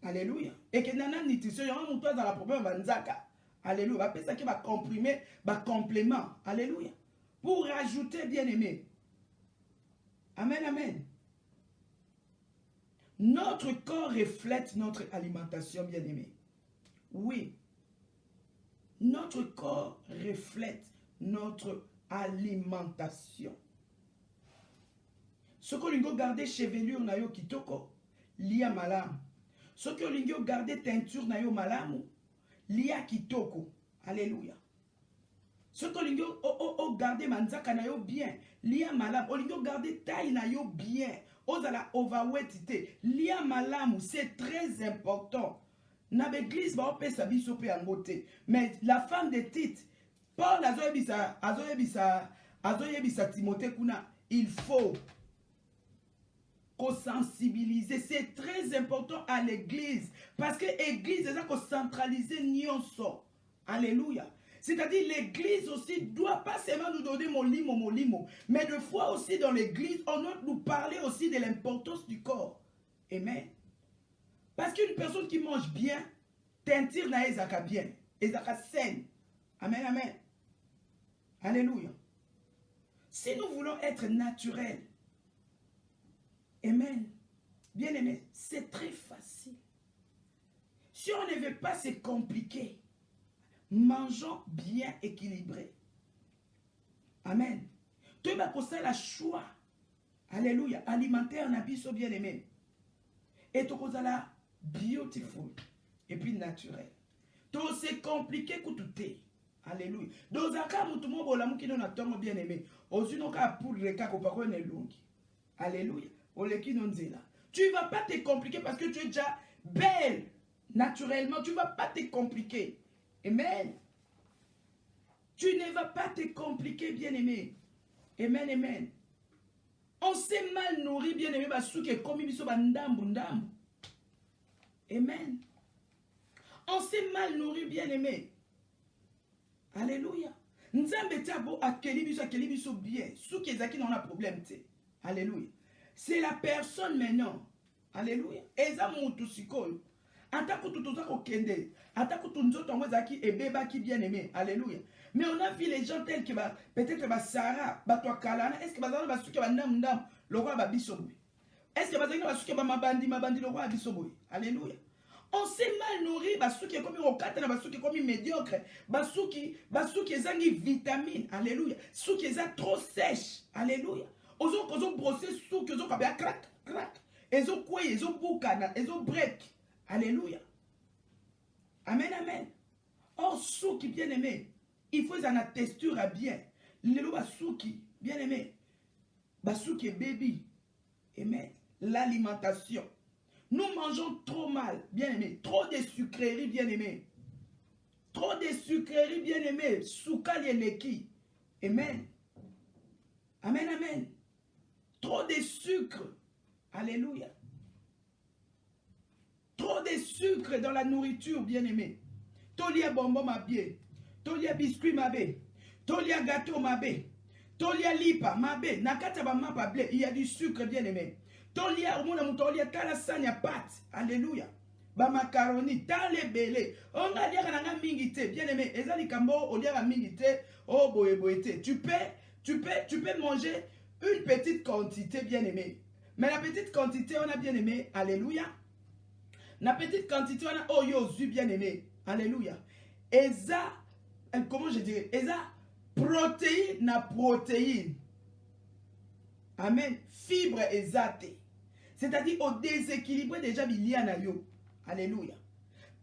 Alléluia. Et que nana nutrition, il y a un moutou dans la problème Manzaka. Alléluia. Après ça qui va comprimer, va complément. Alléluia. Pour rajouter, bien aimé. Amen, amen. Notre corps reflète notre alimentation, bien aimé. Oui. Notre corps reflète notre alimentation. Ce que l'on garde chevelure na yo kitoko, lia malamu. Ce que l'on garde teinture na yo malamu, lia kitoko. Alléluia. Ce que l'on garde manzaka na yo bien, lia malamu. On garde taille na yo bien. Ozala overweight te, lia malamu, c'est très important. Dans l'église, mais la femme de Tite, Paul azoyebisa Timothée kuna, il faut qu'on sensibilise. C'est très important à l'église. Parce que l'église, c'est ça qu'on centralise nyonso. Alléluia. C'est-à-dire l'église aussi doit pas seulement nous donner mon limo, mais de fois aussi dans l'église, on doit nous parler aussi de l'importance du corps. Amen. Parce qu'une personne qui mange bien, teinture na ezaka bien, ezaka saine. Amen, amen. Alléluia. Si nous voulons être naturels, amen, bien aimé, c'est très facile. Si on ne veut pas se compliquer, mangeons bien équilibré. Amen. Tu vas poser la choix. Alléluia. Alimentaire na biso bien aimé. Et tu vas la beautiful et puis naturel. Tout c'est compliqué que tout est. Alléluia. Dans un cas où tout le monde a bien aimé. Osino ka pour le cas qu'on parle ne longi. Alléluia. Tu ne vas pas te compliquer parce que tu es déjà belle. Naturellement, tu ne vas pas te compliquer. Amen. Tu ne vas pas te compliquer, bien aimé. Amen, amen. On s'est mal nourri, bien aimé, parce que comme il y a ndambu. Amen. On s'est mal nourri, bien aimé. Alléluia. Nzambe tabo akeli biso bien. Sous qui ezaki n'a problème te. Alléluia. C'est la personne maintenant. Alléluia. Eza mutu sikoyo. Atako tutoza ko kende. Atako tunzoto ngozaki ebeba ki bien aimé. Alléluia. Mais on a vu les gens tels que peut-être Sarah, toi Kalana, est-ce que bazana basuki ba ndam le roi ba bisoboui. Est-ce que bazana basuki ba mabandi le roi bisoboui. Alléluia. On s'est mal nourri, basuki est comme au katana, basuki comme médiocre, basuki ezangi vitamine, alléluia. Suki eza trop sèche, alléluia. Ozo brosser suki ozo kabia crack. Ezo kwe, ezo bukana, ezo break, Alléluia. Amen, amen. Or, souki, bien aimé, il faut la texture à bien. Le souki, bien aimé. Souki baby. Amen. L'alimentation. Nous mangeons trop mal, bien aimé. Trop de sucreries, bien aimé. Trop de sucreries, bien aimé. Soukali et leki. Amen. Amen, amen. Trop de sucre. Alléluia. Trop de sucre dans la nourriture, bien aimé. Tolia bonbon ma bien. Tolia biscuit ma bé. Tolia gâteau ma bé. Tolia lipa ma bé. Nakata ba ma blé. Il y a du sucre, bien aimé. Tolia mona mutolia tala sanya pâte. Alléluia. Ba macaroni tale belé. On a dire nga mingité, bien aimé. Ezali kambo on dit mingité. Oh boye boye. Tu peux manger une petite quantité, bien aimé. Mais la petite quantité, on a bien aimé. Alléluia. La petite quantité, on a oh yo zu bien aimé. Alléluia. Et ça, comment je dirais? Et ça, protéine na protéine. Amen. Fibre exate. C'est-à-dire au déséquilibre déjà bilier na yo. Alléluia.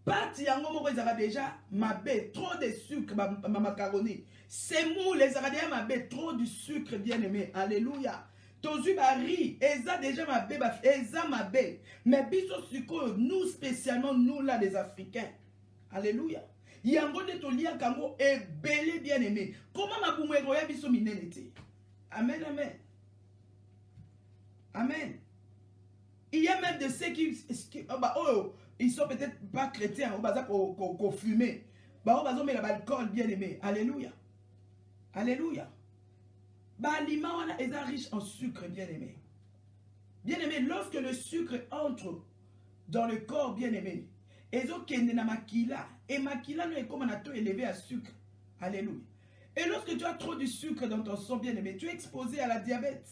Pati yango moko ezaka déjà mabé, trop de sucre ma macaroni. C'est mou les déjà mabé, trop de sucre bien aimé. Alléluia. Tozu ba riz, eza déjà mabé, eza mabé. Mais biso suko nous spécialement nous là les Africains. Alléluia. Yango de tolia kango ebele bien aimé. Comment ma boumero ya biso minenete? Amen, amen. Amen. Il y a même de ceux qui ils sont peut-être pas chrétiens, qu'on fume. Ils ont mis l'alcool, bien aimé. Alléluia. Alléluia. L'aliment est riche en sucre, bien aimé. Bien aimé, lorsque le sucre entre dans le corps, bien aimé, et makila est comme un atome élevé à sucre. Alléluia. Et lorsque tu as trop de sucre dans ton sang, bien aimé, tu es exposé à la diabète.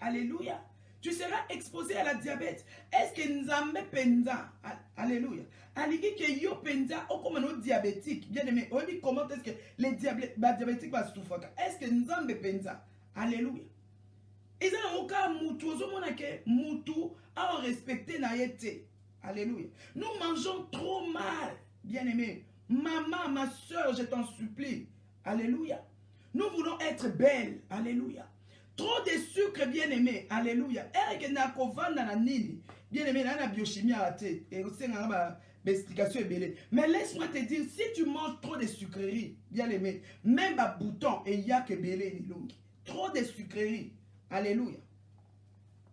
Alléluia. Tu seras exposé à la diabète. Est-ce que Nzambe penza? Alléluia. Aliki que yo penza o comme un diabétique. Bien aimé, on dit comment est-ce que les diabétiques vont souffrir? Est-ce que Nzambe penza? Alléluia. Et ça n'a aucun moutou. Moutou a respecté na yete. Alléluia. Nous mangeons trop mal. Bien aimé. Maman, ma soeur, je t'en supplie. Alléluia. Nous voulons être belles. Alléluia. Trop de sucre, bien aimé. Alléluia. Bien aimé, la biochimie a été. Et aussi, on a une explication. Mais laisse-moi te dire, si tu manges trop de sucreries, bien aimé, même un bouton, et il y a que belé. Trop de sucreries. Alléluia.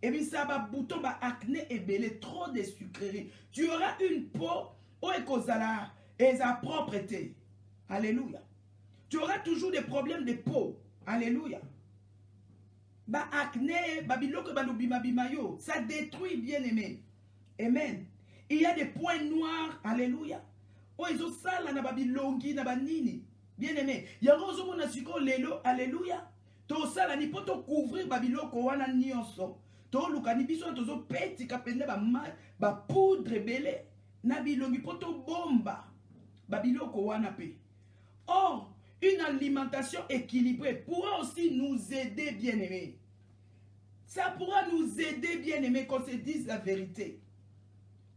Et puis ça va bouton, acné et belé. Trop de sucreries. Tu auras une peau où et sa propreté. Alléluia. Tu auras toujours des problèmes de peau. Alléluia. Acné, ça détruit, bien aimé. Amen. Il y a des points noirs. Alléluia. Oh, ils ont ça là, bien aimé. Il y a un lelo. Alléluia. To ça là, ni poto couvrir babiloko wana nyonso. To lukani biso tozo peti kapende ba poudre belé. Na bilongi poto bomba. Babiloko wana pe. Or, une alimentation équilibrée pourra aussi nous aider, bien-aimés. Ça pourra nous aider, bien-aimés, qu'on se dise la vérité.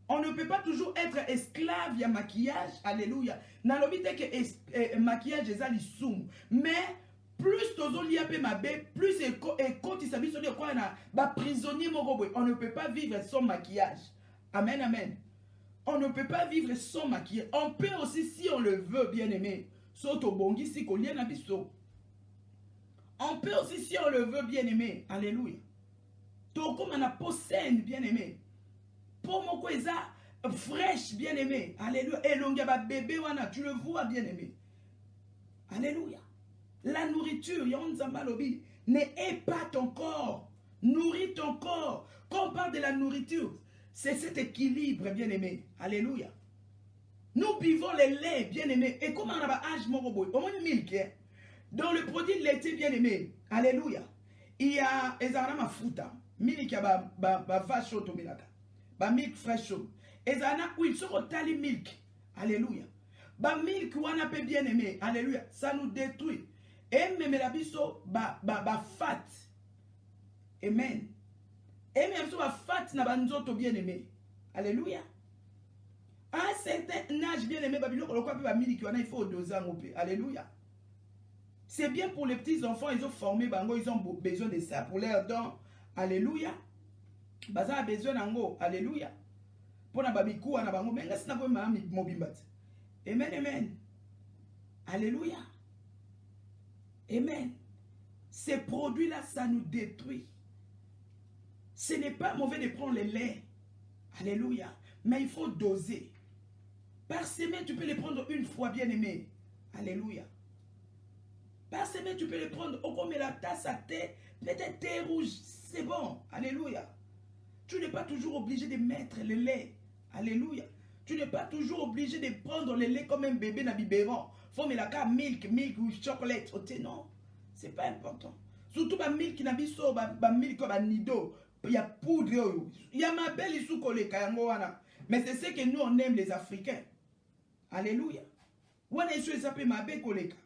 On ne peut pas toujours être esclave, il y a maquillage, alléluia. Dans l'obité que maquillage est alissoum. Mais plus tozo liapé mabé, plus quand il s'habille sur le coin, prisonnier on ne peut pas vivre sans maquillage. Amen, amen. On ne peut pas vivre sans maquillage. On peut aussi, si on le veut, bien-aimé. On peut aussi, si on le veut, bien aimé. Alléluia. Donc, comme on a peau saine, bien aimé. Pour mon quoi, fraîche, bien aimé. Alléluia. Et l'onga bébé, tu le vois, bien aimé. Alléluia. La nourriture, n'est pas ton corps. Nourris ton corps. Quand on parle de la nourriture, c'est cet équilibre, bien aimé. Alléluia. Nous buvons les laits, bien aimés. Et comment on a âge moroboy? Au moins milk. Dans le produit laitier, bien aimé. Alléluia. Il y a ma fruta. Milk, vache auto milaka. Milk fresh. Ezana huile, sur tali milk. Alléluia. Milk, wana pe bien aimé. Alléluia. Ça nous détruit. Et même la biso, fat. Amen. Et même so fat na banzoto bien aimé. Alléluia. certain âge, bien aimé, il faut doser. Alléluia. C'est bien pour les petits enfants, ils ont formé, ils ont besoin de ça pour leurs dents. Alléluia. Baza a besoin d'ango. Alléluia. Pour na babikou na bango menga sina ko mama mobimbat. Amen, amen. Alléluia. Amen. Ces produits-là, ça nous détruit. Ce n'est pas mauvais de prendre le lait. Alléluia. Mais il faut doser. Par semaine, tu peux les prendre une fois, bien aimé. Alléluia. Par semaine, tu peux les prendre. Au comme la tasse à thé, peut-être thé rouge, c'est bon. Alléluia. Tu n'es pas toujours obligé de mettre le lait. Alléluia. Tu n'es pas toujours obligé de prendre le lait comme un bébé dans le biberon. Faut me la faire milk ou chocolate. Non, c'est pas important. Surtout ba milk na biso, ba milk ba nido. Il y a poudre. Il y a ma belle isu kole kayango wana. Mais c'est ce que nous on aime les Africains. Alléluia. Wana isu esape ma belle koleka.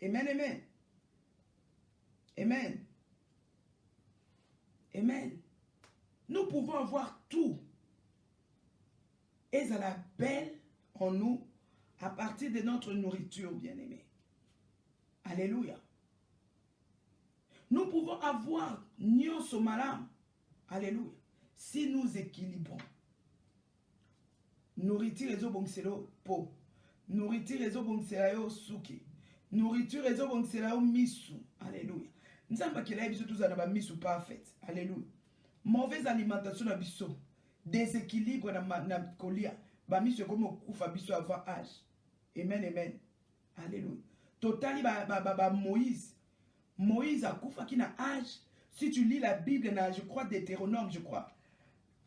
Amen, amen. Amen. Amen. Nous pouvons avoir tout. Et ça la belle en nous à partir de notre nourriture, bien-aimée. Alléluia. Nous pouvons avoir nyonso malam. Alléluia. Si nous équilibrons. Nourriture les obonkselo po. Nourriture les obonkselo suki. Nourriture les obonkselo misu. Alléluia. Nous savons qu'il y a des choses qui misu parfait. Alléluia. Mauvaise alimentation na biso. Déséquilibre na kolia. Ba misu comme kufa biso avant âge. Amen, amen. Alléluia. Totali Moïse. Moïse a kufa qui na âge. Si tu lis la Bible, je crois Deutéronome,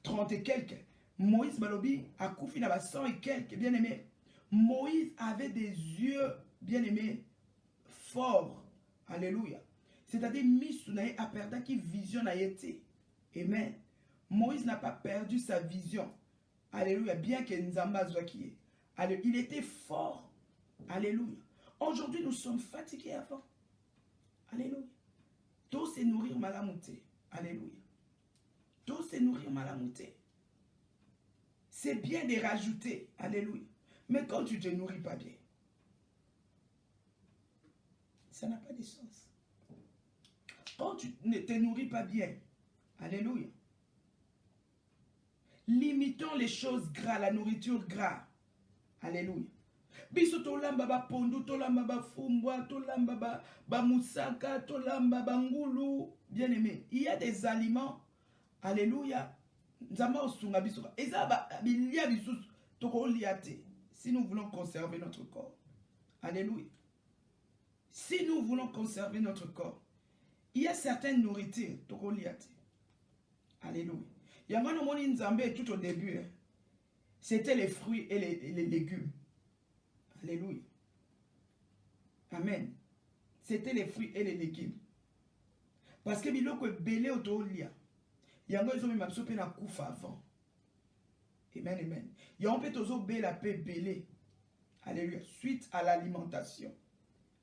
30 et quelques. Moïse Balobi a kufi na 100 et quelques, bien aimé. Moïse avait des yeux, bien aimés, forts. Alléluia. C'est-à-dire, Misounaï a perdu qui vision a été. Amen. Moïse n'a pas perdu sa vision. Alléluia. Bien que Nzamba soit qui est. Alléluia. Il était fort. Alléluia. Aujourd'hui, nous sommes fatigués avant. Alléluia. Tout se nourrir malamouté. Alléluia. Tout se nourrir malamouté. C'est bien de rajouter. Alléluia. Mais quand tu ne te nourris pas bien, ça n'a pas de sens. Quand tu ne te nourris pas bien, alléluia. Limitons les choses gras, la nourriture gras. Alléluia. Biso tolamba ba pondu, tolamba ba fumbwa, tolamba ba moussaka, tolamba ba ngulu. Bien aimé, il y a des aliments. Alléluia. Nzamba osunga biso. Eza ba bilia biso toko liate. Si nous voulons conserver notre corps. Alléluia. Si nous voulons conserver notre corps, il y a certaines nourritures toko liate. Alléluia. Yamano moni nzambe tout au début. C'était les fruits et les légumes. Alléluia. Amen. C'était les fruits et les légumes. Parce que biloko belé otolia. Yango ezo mema biso pe na kufa avant. Amen, amen. Yango pe tozo bela pe belé. Alléluia. Suite à l'alimentation.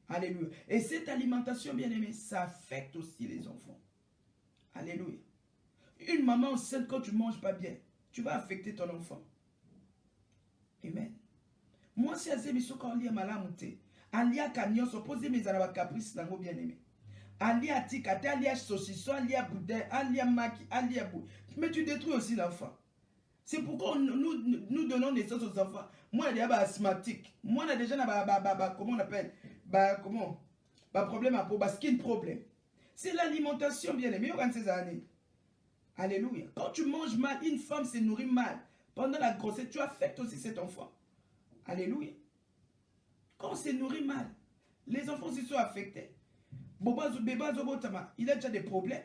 Alléluia. Et cette alimentation, bien aimée, ça affecte aussi les enfants. Alléluia. Une maman enceinte, quand tu ne manges pas bien, tu vas affecter ton enfant. Amen. Moi, si je suis quand on lit malamouté, alia canyon, s'opposer mes arabes caprices, nango bien aimé. Alia tikate, alia saucisson, alia boudin, alia maki, alia bou. Mais tu détruis aussi l'enfant. C'est pourquoi nous donnons naissance aux enfants. Moi, il y a asthmatique. Moi, on a déjà comment on appelle, problème à peau, skin problème. C'est l'alimentation, bien aimé, au ces années. Alléluia. Quand tu manges mal, une femme se nourrit mal. Pendant la grossesse, tu affectes aussi cet enfant. Alléluia. Quand on se nourrit mal, les enfants se sont affectés. Bébé Zobotama, il a déjà des problèmes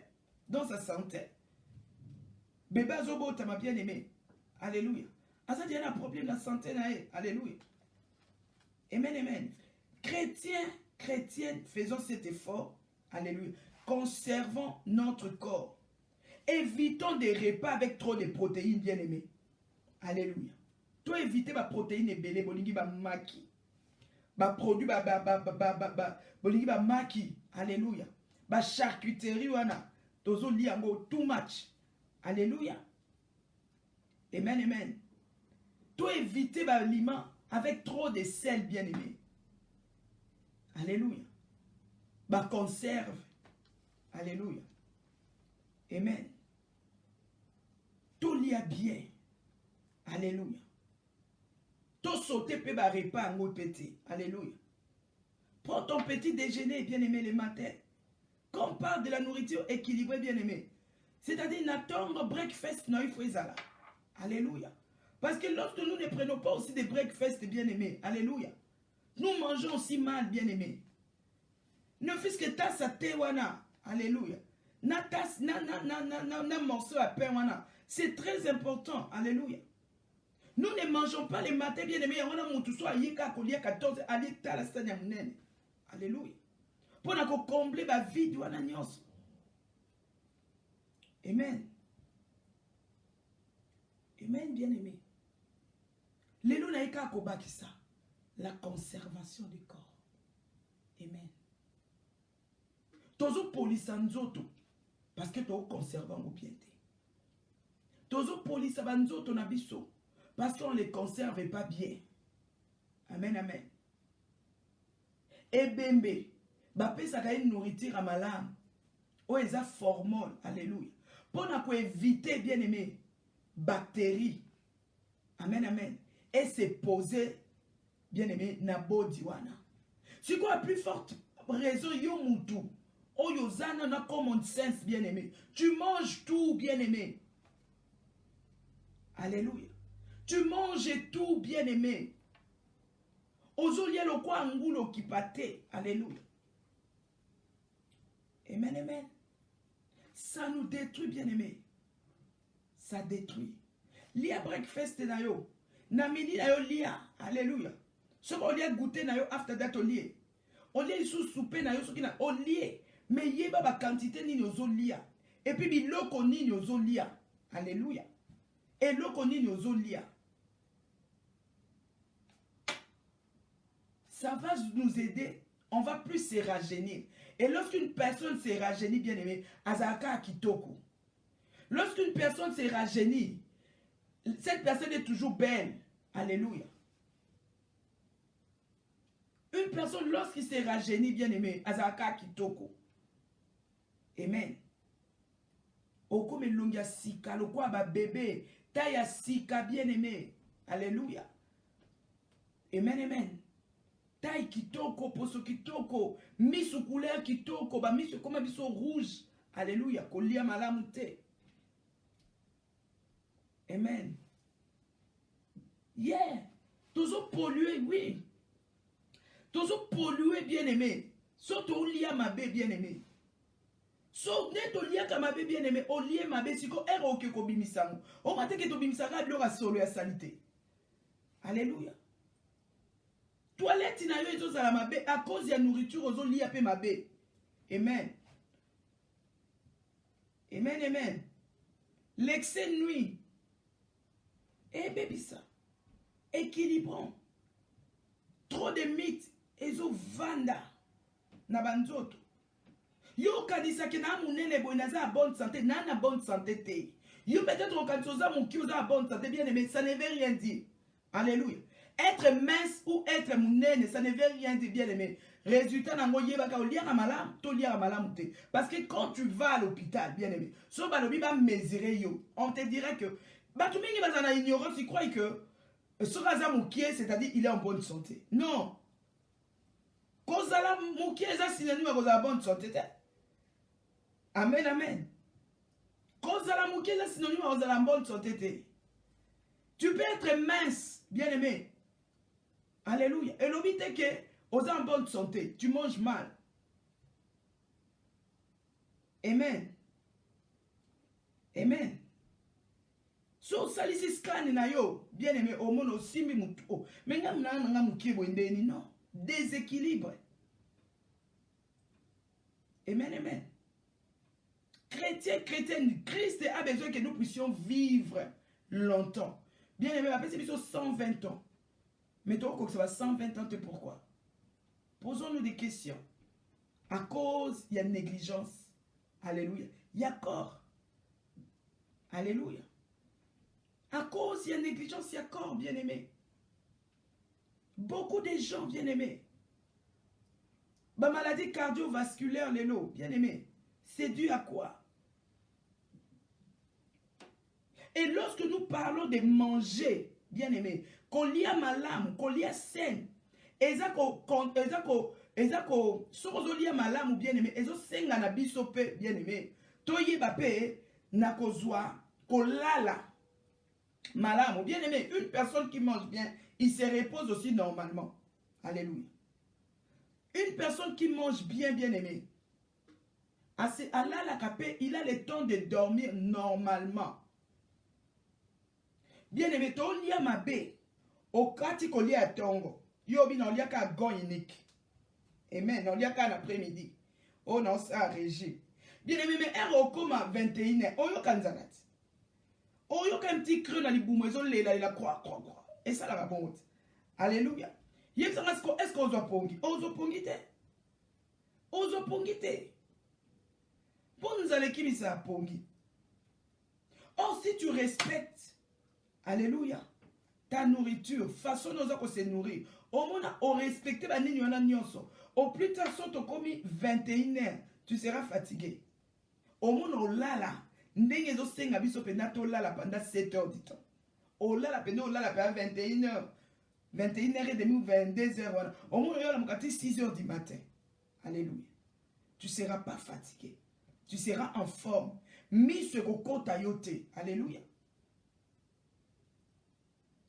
dans sa santé. Bébé Zobotama, bien aimé. Alléluia. Asa il y a un problème dans la santé. Alléluia. Amen, amen. Chrétiens, chrétiennes, faisons cet effort. Alléluia. Conservons notre corps. Évitons des repas avec trop de protéines, bien aimés. Alléluia. Toi, évitez ma protéine et belé, bolingi ba maki. Ba produit bolingi ba maki. Alléluia. Ba charcuterie wana. Tozo liango too much. Alléluia. Amen, amen. To éviter l'aliment avec trop de sel, bien-aimé. Alléluia. Conserve. Alléluia. Amen. To lia bien. Alléluia. To sauter pe repas en petit. Alléluia. Prends ton petit déjeuner, bien-aimé, le matin. Quand on parle de la nourriture équilibrée, bien-aimé, c'est-à-dire n'attendre breakfast, non, il faut ça là. Alléluia. Parce que lorsque nous ne prenons pas aussi des breakfast, bien-aimé, alléluia, nous mangeons aussi mal, bien-aimé. Ne fût-ce que tasse à tewana, alléluia. Na tasse, na morceau à pain, wana. C'est très important, alléluia. Nous ne mangeons pas les matins, bien-aimé, on a mon tout soit yika kolia 14 alita la stade munene. Alléluia. Pour nous combler la vie de wana nyos. Amen. Amen, bien-aimé. Lelo na yika kobaki ça. La conservation du corps. Amen. Tozo polisanzoto. Parce que tu conserves en bienté. Tozo polisanzoto na biso. Parce qu'on ne les conserve pas bien. Amen, amen. Et bembe. Bapé ça une nourriture à malam. Oh, ils ont formol. Alléluia. Pour nous éviter, bien aimé, bactéries. Amen, amen. Et se poser, bien aimé, na bodiwana. C'est quoi la plus forte raison, yo mutu. Oh, yo zana na common sense, bien aimé. Tu manges tout, bien aimé. Alléluia. Tu manges tout, bien aimé. Ozolia lo kwa angulo kipate. Alléluia. Amen, amen. Ça nous détruit, bien aimé. Ça détruit. Lia breakfast na yo. Na midi na yo lia. Alléluia. Ce qu'on lia goûter na yo after that on lia. On lia sous souper na yo ce qui na on lia. Mais yeba ba quantité ni ozo lia. Et puis biloko ni ozo lia. Alléluia. Et loko ni ozo lia. Ça va nous aider. On va plus se rajeunir. Et lorsqu'une personne se rajeunit, bien aimé, azaka kitoko. Lorsqu'une personne se rajeunit, cette personne est toujours belle. Alléluia. Une personne, lorsqu'il se rajeunit, bien aimé, azaka kitoko. Amen. Oko melongia sika, lo kwa ba bébé, taya sika, bien aimé. Alléluia. Amen, amen. Taille kitoko, poso kitoko, miso couleur kitoko, ba miso comme miso rouge. Alléluia. Kolia malamute. Amen. Yeah. Toujours pollué, oui. Toujours pollué, bien aimé. Surtout lia mabe, bien aimé. So neto lia kamabe, bien aimé. O lia mabe, siko ero ke ko bimisango. O mate ke to bimisanga blora solo ya salité. Alléluia. Toilette na yo ezozala mabe à cause ya nourriture ozolia pe mabe. Amen. Amen, amen. L'excès de nuit. Eh baby ça. Équilibrant. Trop de mythes ezo vanda na banzoto. Yo kanisa ke na munene boy na za bonne santé, na bonne santé te. Yo peut-être kanisa za muki za bonne santé bien aimé, ça ne veut rien dire. Alléluia. Être mince ou être mounene, ça ne veut rien dire, bien aimé. Résultat, parce que quand tu vas à l'hôpital, bien aimé, so balobi va mesurer yo. On te dirait que tu vas dans l'ignorance, tu crois que ce raza moukié, c'est-à-dire il est en bonne santé. Non. Kozala moukié, ça synonyme à bonne santé. Amen, amen. Kozala moukié, ça synonyme à bonne santé. Tu peux être mince, bien aimé. Alléluia. Et l'objet est que, aux en bonne santé, tu manges mal. Amen. Amen. So, salisi scan na yo, bien aimé, au monde aussi, mais non. Déséquilibre. Amen, amen. Chrétien, chrétienne, Christ a besoin que nous puissions vivre longtemps. Bien aimé, après c'est plutôt 120 ans. Mais toi, ça va 120 ans, pourquoi? Posons-nous des questions. À cause, il y a négligence. Alléluia. Il y a corps. Alléluia. À cause, il y a négligence, il y a corps, bien-aimé. Beaucoup de gens, bien-aimés. Ma maladie cardiovasculaire, les lots, bien-aimé. C'est dû à quoi? Et lorsque nous parlons de manger, bien-aimé, qu'on lit à malam, qu'on lit à saine, sokozo lia malamu bien-aimé, ezo senga na biso pe bien-aimé, toyeba pe na kozwa kolala malamu bien-aimé. Une personne qui mange bien, il se repose aussi normalement. Alléluia. Une personne qui mange bien, bien-aimé, il a le temps de dormir normalement. Bien-aimé, to lia mabe, okati ko lia tongo, yobi na lia ka gon unique. Amen. Non, il y a qu'un après-midi. Oh non, ça régime. Bien-aimé, mais un recoma 21h. Oh, yo kanzalat. Oh, yo un petit creux dans les boumeaux, la croix. Et ça, la bon. Alléluia. Est-ce qu'on doit pongi? On doit pongite. On doit pongite. Pour nous aller qui ça pongi. Or, si tu respectes, alléluia, ta nourriture, façon dont on se nourrir, au moins, on respecte la ligne, au plus tard, si tu as commis 21h, tu seras fatigué. Au moins, on lala. Ndenge zo senga biso pena to lala pendant 7 heures du temps. On lala pendant 21h. 21h30 ou 22h. Au moins, on a 6 heures du matin. Alléluia. Tu ne seras pas fatigué. Tu seras en forme. Mis ce qu'on t'a yoté. Alléluia.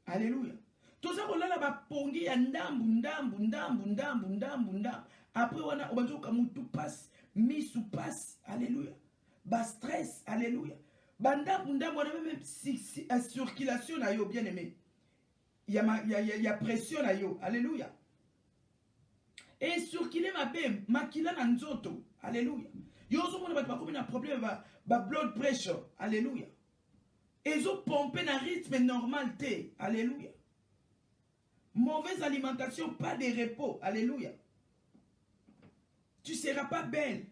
Alléluia. Tout ça, on a ba pongi ya ndambu. Après, on a tout passe, mis sous passe. Alléluia. Ba stress. Alléluia. Ndambu, on a même circulation na yo, bien aimé. Il y a pression na yo. Alléluia. Et circuler ma bête, makila na nzoto. Alléluia. Yo zo mona ba comme un problème ba blood pressure. Alléluia. Et zo pomper na rythme normal té. Alléluia. Mauvaise alimentation, pas de repos. Alléluia. Tu ne seras pas belle.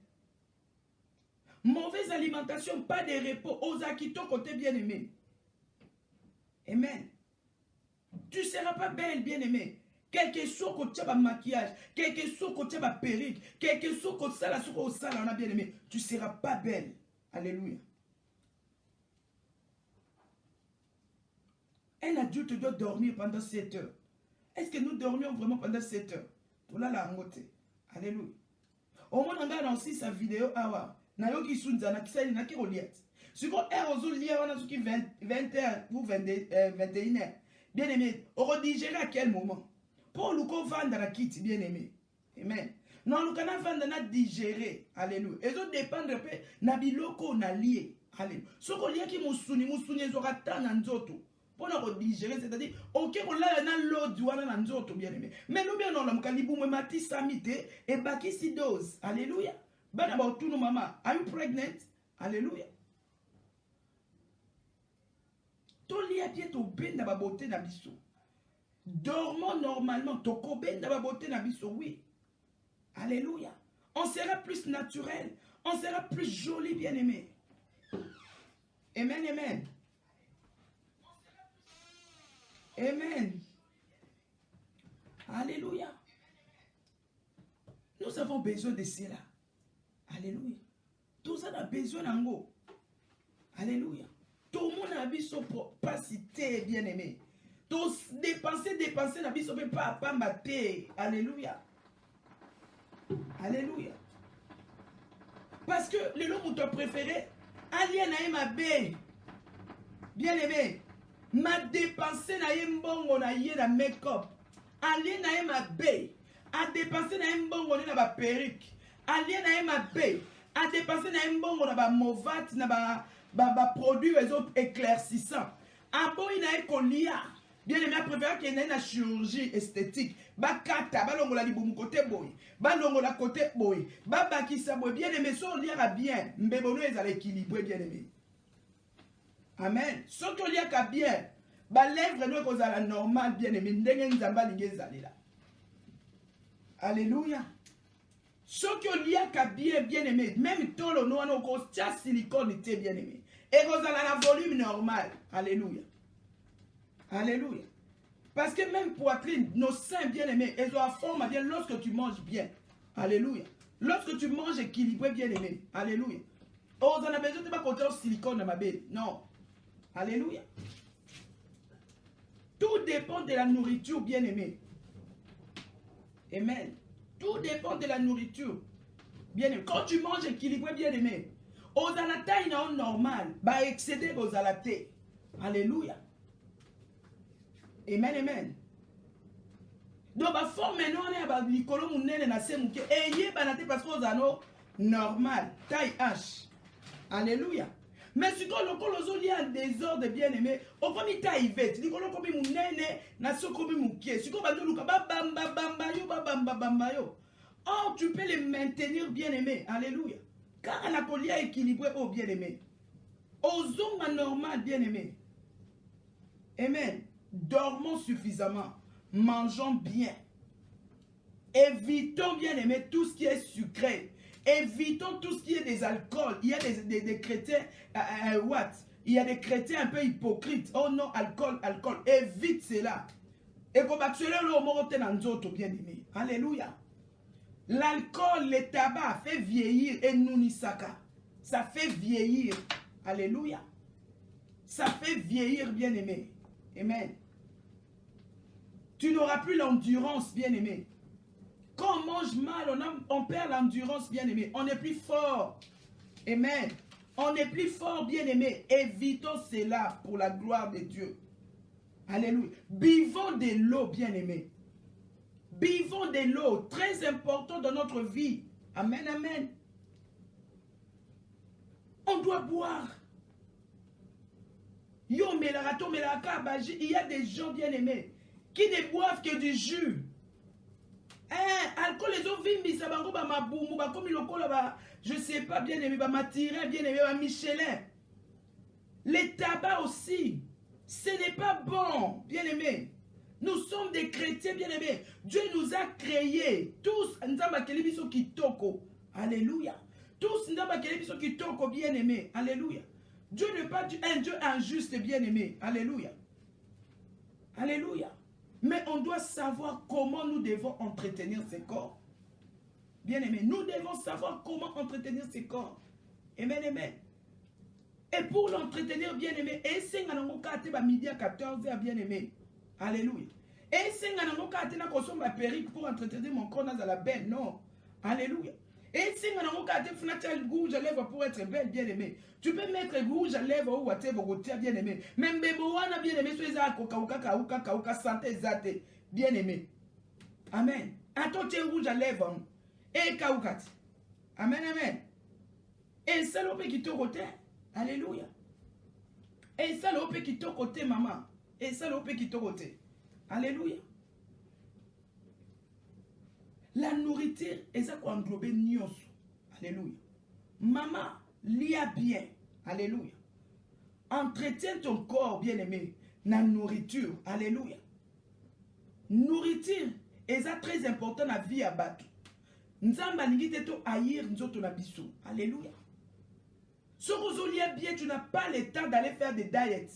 Mauvaise alimentation, pas de repos. Ozakito côté bien-aimé. Amen. Tu ne seras pas belle, bien-aimé. Quel que soit que tu as maquillage, quel que soit que tu as perruque, quel que soit que tu as on a bien-aimé, tu ne seras pas belle. Alléluia. Un adulte doit dormir pendant 7 heures. Est-ce que nous dormions vraiment pendant 7 heures? Pour la ngote. Alléluia. Au moins, on a aussi sa vidéo. Nayoki Sunzana qui s'est dit qu'on liette. Si on est aux autres liens, on a 20h ou 21h. Bien aimé, on va digérer à quel moment? Pour nous vendre la kit, bien aimé. Amen. Non, nous canons vendre la digérer. Alléluia. Et autres dépendent de nabiloko na lié. Alléluia. Ce qu'on lie qui moussuni, ils aura tant d'anzoto. Pour nous digérer, c'est-à-dire, ok, on l'a dans l'eau douane dans l'autre, bien aimé. Mais nous, bien, on a calibou, mais mati samité, et baki si dose. Alléluia. Ben, about tout, maman. Are you pregnant? Alléluia. To lia bien to ben na ba beauté na biso. Dormons normalement. To ko ben na ba beauté na biso, oui. Alléluia. On sera plus naturel. On sera plus joli, bien aimé. Amen, amen. Amen. Alléluia. Nous avons besoin de cela. Alléluia. Tout ça a besoin d'ango. Alléluia. Tout le monde a besoin pour pas citer, bien aimé. Tout dépenser, n'a besoin pas mater. Alléluia. Alléluia. Parce que le nom de ton préféré, alien a ma bé. Bien aimé. Ma dépensé na mbongo na yé na make-up. Alien na ma bé. A dépensé na mbongo na ba perruque. Alien na ma bé. A dépensé na mbongo na ba movat na ba produits éclaircissants. A boy na kolia. Bien aimé, préféré qu'il y ait une chirurgie esthétique. Ba kata, ba longo la liboum côté boy. Ba longo la côté boy. Ba bakisa boy. Bien aimé, so lira bien. Mbebono est à l'équilibre, bien aimé. Amen. Ce que l'y a bien, ba lèvre nous cause la normale bien aimé. Ndenge nzamba lingezalila. Alléluia. Ce que l'y a bien aimé, même tolo no no cause tia silicone était bien aimé. Et cause la volume normal. Alléluia. Alléluia. Parce que même poitrine, nos seins bien-aimés, ils ont la forme bien lorsque tu manges bien. Alléluia. Lorsque tu manges équilibré bien-aimé. Alléluia. Oh, on a besoin de pas compter au silicone dans ma belle. Non. Alléluia. Tout dépend de la nourriture bien-aimée. Amen. Tout dépend de la nourriture. Bien-aimé. Quand tu manges équilibré bien-aimé, aux taille normal, bah excéder aux alatés. Alléluia. Amen, amen. Donc, la forme maintenant, on est à l'icône, on est à la mouke. Et il y a parce qu'on a normal, taille H. Alléluia. Mais si on a un désordre bien-aimé, on va mettre taille vête. On va mettre mon nene, nation comme mouke. Si on va mettre bamba yo. Oh, tu peux les maintenir bien-aimé. Alléluia. Car on a collier équilibré au bien-aimé. Aux hommes normal bien-aimé. Amen. Dormons suffisamment. Mangeons bien. Évitons bien aimer tout ce qui est sucré. Évitons tout ce qui est des alcools. Il y a des chrétiens, il y a des chrétiens un peu hypocrites. Oh non, alcool. Évite cela. Et comme bien aimé. Alléluia. L'alcool, le tabac fait vieillir et nounisaka. Ça fait vieillir. Alléluia. Ça fait vieillir bien aimé. Amen. Tu n'auras plus l'endurance, bien-aimé. Quand on mange mal, on perd l'endurance, bien-aimé. On est plus fort. Amen. On est plus fort, bien-aimé. Évitons cela pour la gloire de Dieu. Alléluia. Buvons de l'eau, bien-aimé. Buvons de l'eau, très important dans notre vie. Amen, amen. On doit boire. Il y a des gens bien-aimés qui ne boivent que du jus. Alcool, les autres vimbi, ça va ma boumou, comme il je sais pas, bien aimé, ma tiré, bien aimé, ma Michelin. Les tabacs aussi, ce n'est pas bon, bien aimé. Nous sommes des chrétiens, bien aimés. Dieu nous a créés, tous, alléluia. Tous, bien aimé, alléluia. Dieu n'est pas un Dieu injuste, bien aimé, alléluia. Alléluia. Mais on doit savoir comment nous devons entretenir ces corps. Bien-aimés, nous devons savoir comment entretenir ces corps. Amen, amen. Et pour l'entretenir, bien-aimé, et c'est un midi à 14h, bien-aimé. Alléluia. Et c'est un périque pour entretenir mon corps dans la belle. Non. Alléluia. Et si on a fait rouge à lèvres pour être belle, bien-aimé. Tu peux mettre rouge à lèvres ou whatever, bien-aimé. Même Bébouana, bien-aimé, sois à santé, zate, bien-aimé. Amen. Attends, tu es rouge à lèvres. Et kaoukat. Amen, amen. Et ça, l'on peut quitter au côté. Alléluia. Et ça, l'on peut quitter au côté, maman. Et ça, l'on peut quitter au côté. Alléluia. La nourriture, et ça qu'on englobe nyos. Alléluia. Maman, lia bien. Alléluia. Entretiens ton corps, bien-aimé, la nourriture. Alléluia. Nourriture, et ça très important dans la vie à battre. Nzamba ningite to aïr nzoto na biso. Alléluia. Si vous bien, tu n'as pas le temps d'aller faire des diets.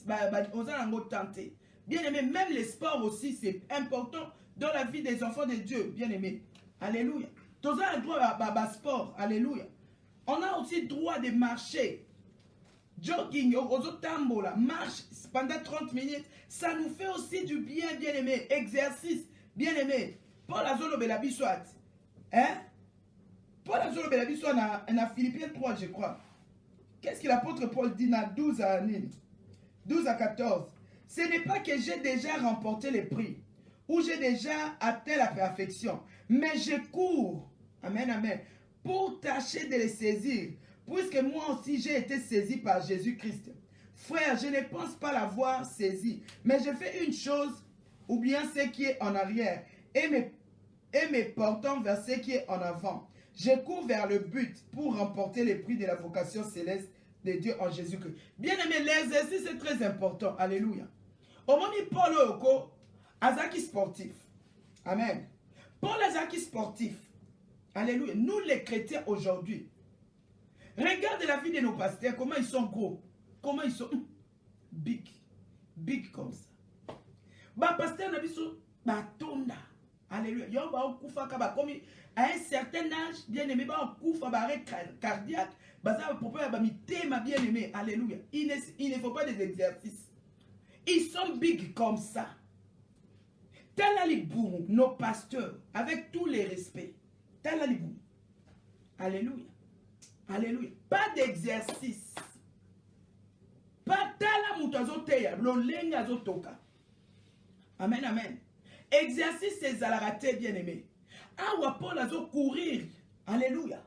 On a tenté. Bien-aimé, même les sports aussi, c'est important dans la vie des enfants de Dieu. Bien-aimé. Alléluia. Tous a le droit à sport. Alléluia. On a aussi le droit de marcher. Jogging, tambola, marche pendant 30 minutes. Ça nous fait aussi du bien, bien-aimé. Exercice, bien-aimé. Paul Azolo Belabiswat. Hein? Paul Azolo Belabiswat dans Philippiens 3, je crois. Qu'est-ce que l'apôtre Paul dit dans 12 à 14? Ce n'est pas que j'ai déjà remporté les prix, ou j'ai déjà atteint la perfection, mais je cours, amen, amen, pour tâcher de les saisir, puisque moi aussi j'ai été saisi par Jésus-Christ. Frère, je ne pense pas l'avoir saisi, mais je fais une chose, ou bien ce qui est en arrière, et me portant vers ce qui est en avant. Je cours vers le but pour remporter les prix de la vocation céleste de Dieu en Jésus-Christ. Bien aimé, l'exercice est très important. Alléluia. Au moment où Paul Oko, Azaki sportif. Amen. Paul Azaki sportif. Alléluia. Nous les chrétiens aujourd'hui, regarde la vie de nos pasteurs, comment ils sont gros. Comment ils sont big. Big comme ça. Ba pasteur na biso batonda. Alléluia. Yo ba okufa ka ba komi à un certain âge, bien-aimé, ba okufa ba arrêt cardiaque, ba ça propre ba mitema bien-aimé. Alléluia. Il ne faut pas des exercices. Ils sont big comme ça. Talalibou, nos pasteurs, avec tous les respects. Talalibou. Alléluia. Alléluia. Pas d'exercice. Pas talamoutazoteya, lolenga zotoka. Amen, amen. Exercice, c'est zalarate, bien-aimé. Awa Paul a courir. Alléluia.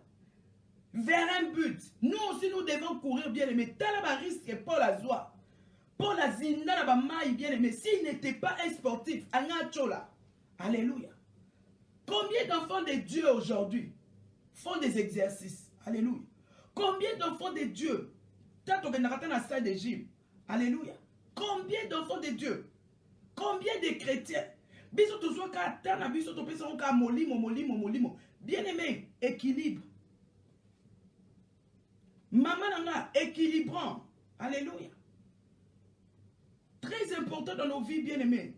Vers un but. Nous aussi, nous devons courir, bien-aimé. Talaba risque Paul a zoa. Paul a zinda na ba maï, bien-aimé. S'il n'était pas un sportif, Chola. Alléluia. Combien d'enfants de Dieu aujourd'hui font des exercices? Alléluia. Combien d'enfants de Dieu? Tant que nous na salle de gym. Alléluia. Combien d'enfants de Dieu? Combien de chrétiens? Biso toujours ka tana biso to pesa ka molimo. Bien-aimé, équilibre. Maman nanga équilibrant. Alléluia. Très important dans nos vies, bien-aimés.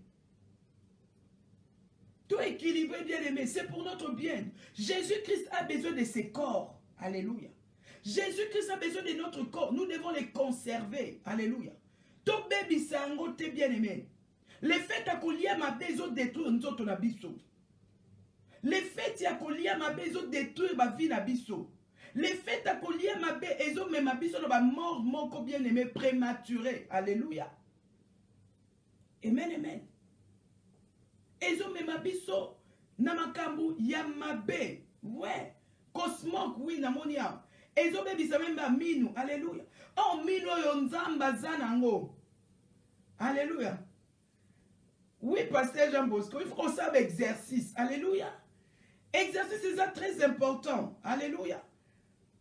Tout équilibré, bien-aimé, c'est pour notre bien. Jésus-Christ a besoin de ses corps. Alléluia. Jésus-Christ a besoin de notre corps. Nous devons les conserver. Alléluia. Tout bébé sango te bien-aimé. Les faits à colia ma besoin de détruire nous autres abisso. Les faits à colia ma besoin de détruire ma vie abisso. Les faits à colia ma besoin même abisso dans ma mort mon bien-aimé prématuré. Alléluia. Amen, amen. Ezo memabiso namakambu yamabe. Ouais. Cosmoc, oui, namonia. Ezo bebisa memba minu. Alléluia. Oh, minu yonzamba zanango. Alléluia. Oui, pasteur Jean Bosco, il faut qu'on sache exercice. Alléluia. Exercice, c'est ça très important. Alléluia.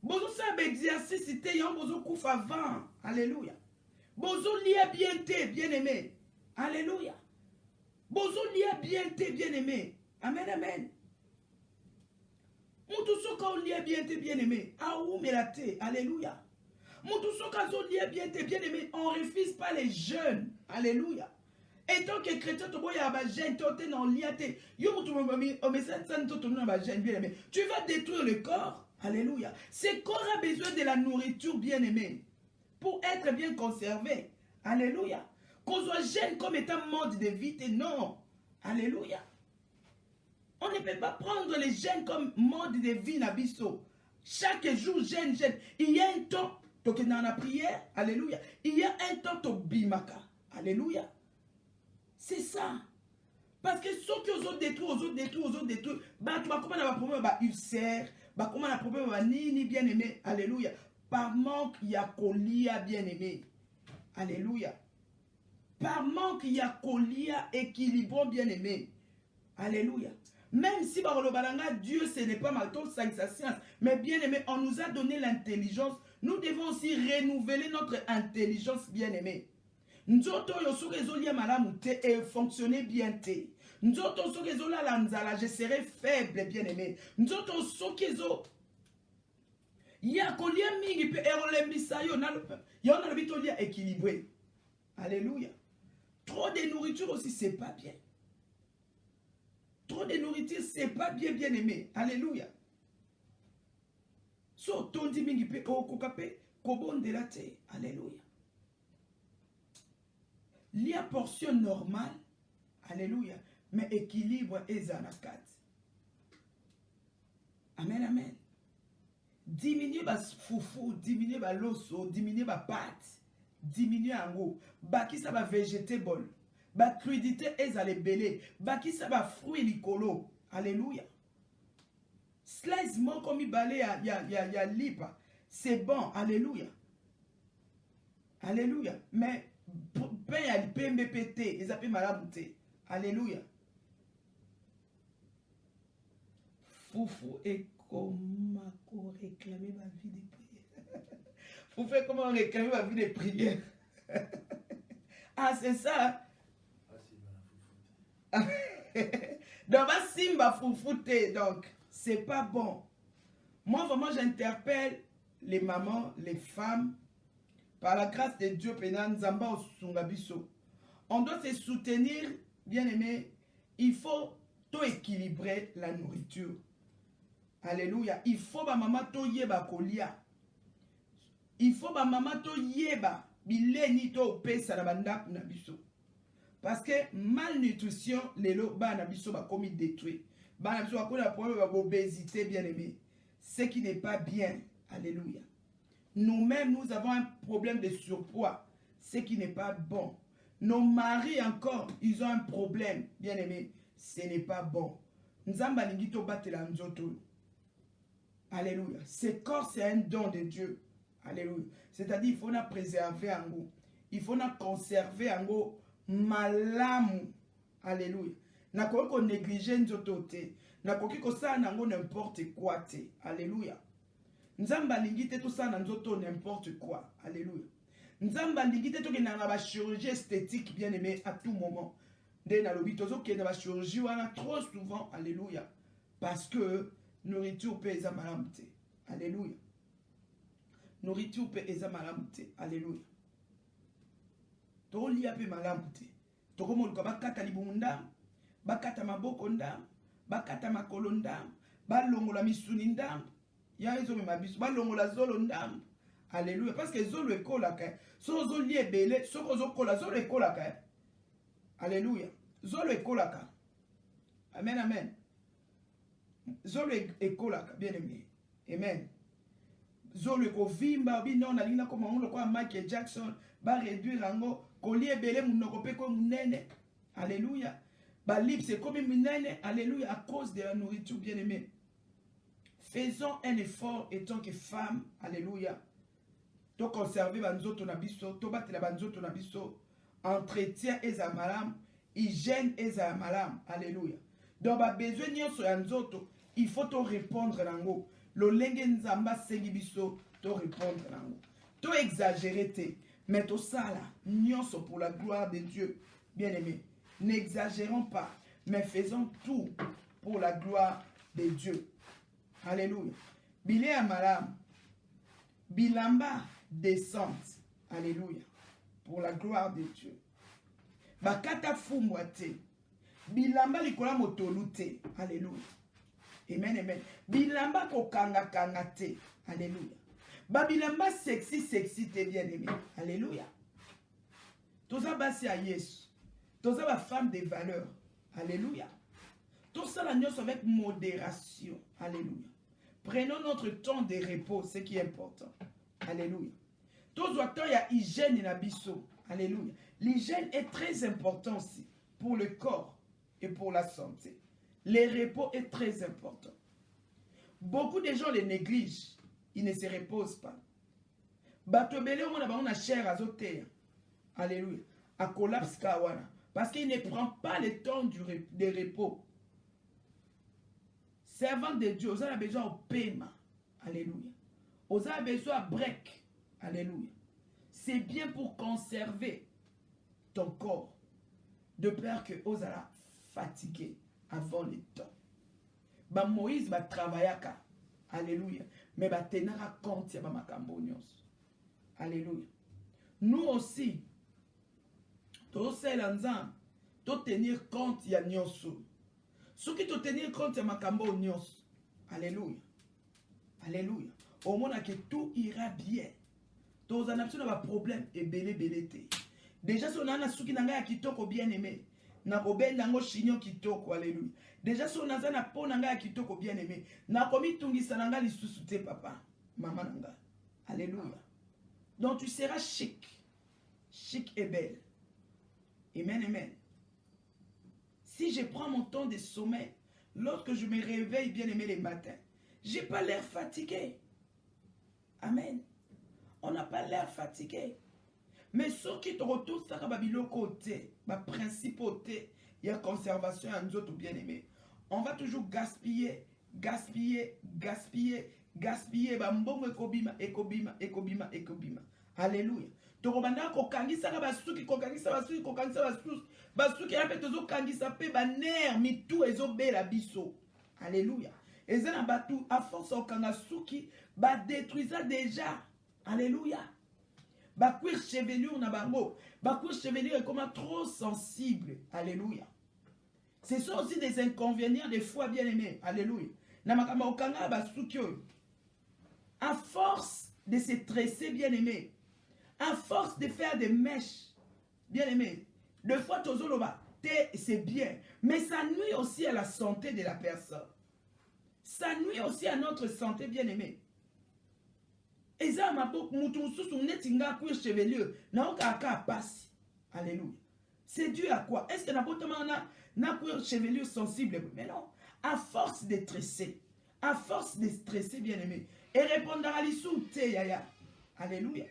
Bozo sabe exercice, c'était yon bozo kouf avant. Alléluia. Bozo lia bien te, bien aimé. Alléluia. Bozo lia bien te, bien aimé. Amen, amen. Moutou soka lia bien te, bien aimé. Aou melate. Alléluia. Moutou soka zo lia bien te, bien aimé. On ne refuse pas les jeunes. Alléluia. Et tant que chrétien, tu vas jeune, tu dans liaté. Tu vas détruire le corps. Alléluia. Ce corps a besoin de la nourriture bien aimée pour être bien conservé. Alléluia. Qu'on soit jeune comme étant mode de vie, non. Alléluia. On ne peut pas prendre les jeunes comme mode de vie n'abisso. Chaque jour, jeune. Il y a un temps, tu es dans la prière. Alléluia. Il y a un temps, tu bimaka. Alléluia. C'est ça. Parce que ceux qui ont détruit, bah tu vas comment avoir problème bah ulcère, bah comment avoir problème bah ni bien aimé. Alléluia. Par manque il y a colia bien aimé. Alléluia. Par manque il y a colia équilibrant bien aimé. Alléluia. Même si bah le balanga Dieu ce n'est pas ma sa science, mais bien aimé, on nous a donné l'intelligence. Nous devons aussi renouveler notre intelligence bien aimé. Nzoto yo sokezolia malamu te et fonctionner bien te. Nzoto sokezola lanzala, je serai faible bien aimé. Nzoto sokezo ya kolia mingi pe erolembisa yo na yo na bitolia équilibré. Alléluia. Trop de nourriture aussi c'est pas bien. Trop de nourriture c'est pas bien bien aimé. Alléluia. So tondi mingi pe okokape kobondela te. Alléluia. Il y a portion normale, alléluia, mais équilibre et zanakat. Amen, amen. Diminuer ba foufou, diminuer ba loso, diminuer ba pâte, diminuer en gros. Baki ça va végétable, ba crudité et zalebele, baki ça va fruit licolo, alléluia. Slice mon comme il balé ya lipa, c'est bon, alléluia. Alléluia, mais pain à l'IPMBPT, ils appellent marabouté. Alléluia. Foufou et comment réclamer ma vie de prière. Foufou et comment réclamer ma vie de prière. Ah, c'est ça. Donc, Simba foufouté, donc, c'est pas bon. Moi, vraiment, j'interpelle les mamans, les femmes. Par la grâce de Dieu, on doit se soutenir bien aimé, il faut tout équilibrer la nourriture. Alléluia. Il faut ba maman to yeba kolia. Il faut ba maman to yeba bileni to pesa na banda na biso. Parce que malnutrition lelo ba na biso ba komi détruit. Ba na biso ba komi problème ba obésité, bien aimé. Ce qui n'est pas bien. Alléluia. Nous-mêmes, nous avons un problème de surpoids, ce qui n'est pas bon. Nos maris encore, ils ont un problème, bien aimé, ce n'est pas bon. Nzamba lingito batela nzoto. Alléluia. Ce corps, c'est un don de Dieu. Alléluia. C'est-à-dire, il faut la préserver en haut. Il faut la conserver en haut. Malamu. Alléluia. Na ko négliger nzoto te. Na ko kiko sa nango n'importe quoi te. Alléluia. Nzamba lingite tout ça dans nzoto n'importe quoi. Alléluia. Nzamba lingite to ke na ba chirurgie esthétique, bien aimé, à tout moment. De na lobi tozo ke na ba chirurgie wana trop souvent. Alléluia. Parce que nourriture peut eza malamu te. Alléluia. Nourriture peut eza malamu te. Alléluia. To lia pe malamu te. To ko moluka bakata libunda, bakata maboko ndam, bakata makolo ndam, balongola misuni ndam. Ya ezo me mabiso, balongola zolo ndam. Alléluia. Parce que zolo ekolaka. So zo lie bele, so ko zo kola zolo ekolaka. Alléluia. Zolo ekolaka. Amen, amen. Zolo ekolaka, bien aimé. Amen. Zolo ekovimba, obi non na lina koma on kwa Michael Jackson, ba réduire ango, kolie bele munoko pe ko munene. Alléluia. Ba lips c'est comme munene. Alléluia, à cause de la nourriture, bien aimé. Faisons un effort en tant que femme. Alléluia. To conserver banzoto na biso, to batela banzoto na biso, entretien eza malam, hygiène eza malam. Alléluia. Donc ba besoin nyonso ya nzoto, il faut to répondre nango. Lo lenge nzamba sengi biso to répondre nango. To exagérer te, mais to sala nyonso pour la gloire de Dieu. Bien-aimé, n'exagérons pas, mais faisons tout pour la gloire de Dieu. Alléluia. Bilé amalam. Bilamba descente. Alléluia. Pour la gloire de Dieu. Bakata fumbwate. Bilamba likola motolute. Alléluia. Amen, amen. Bilamba kokanga kangate. Alléluia. Babilamba sexy te bien aimé. Alléluia. Toza basi à Yesu. Toza ba femme de valeur. Alléluia. Tout ça la nuance avec modération. Alléluia. Prenons notre temps de repos, ce qui est important. Alléluia. Tout le temps, il y a hygiène et l'abisso. Alléluia. L'hygiène est très important aussi pour le corps et pour la santé. Le repos est très important. Beaucoup de gens les négligent. Ils ne se reposent pas. Batobele, on a chair à zoter. Alléluia. À collapse kawana. Parce qu'il ne prend pas le temps de repos. Servant de Dieu, vous avez besoin de paiement. Alléluia. Vous avez besoin de break. Alléluia. C'est bien pour conserver ton corps. De peur que vous allez fatiguer avant le temps. Bah Moïse va travailler. Alléluia. Mais va tenir compte de ma cambonios. Alléluia. Nous aussi, tous ces lanzans, doivent tenir compte de nyonso. Ceux qui doivent tenir compte de ma cambonios. Alléluia. Alléluia. Au moment que tout ira bien. Tous en absence de problème et belé. Déjà, si on a un souki nanga kitoko bien aimé. Na kobe nango chignon kitoko. Alléluia. Déjà, si on a un po nanga kitoko bien aimé. Na komi tungisa nanga lisusu te papa. Maman nanga. Alléluia. Donc tu seras chic. Chic et belle. Amen, amen. Si je prends mon temps de sommeil, lorsque je me réveille bien aimé les matins, j'ai pas l'air fatigué. Amen. On n'a pas l'air fatigué. Mais ceux qui te retournent, ça va le côté, ma principauté, il y a conservation à nous autres bien aimés. On va toujours gaspiller. Bambongo ekobima. Alléluia. Torobanda kokangisa basuki basuki ape tozo kangisa pe baner mitu ezobela biso. Alléluia. Ezana batu à force okanga suki ba détruisa déjà. Alléluia. ba cuir chevelure na bango, ba cuir chevelure est comme trop sensible. Alléluia. Ce sont aussi des inconvénients des fois, bien-aimés. Alléluia. Na makamba okanga ba suki oyo. À force de se tresser, bien-aimé, à force de faire des mèches, bien-aimé, deux fois tozoloba, c'est bien, mais ça nuit aussi à la santé de la personne. Ça nuit aussi à notre santé, bien-aimé. Et ça, ma boque, chevelure, alléluia. C'est dû à quoi? Est-ce que n'a pas chevelure sensible? Mais non. À force de tresser, bien-aimé, et répondre à l'issoute, yaya. Alléluia.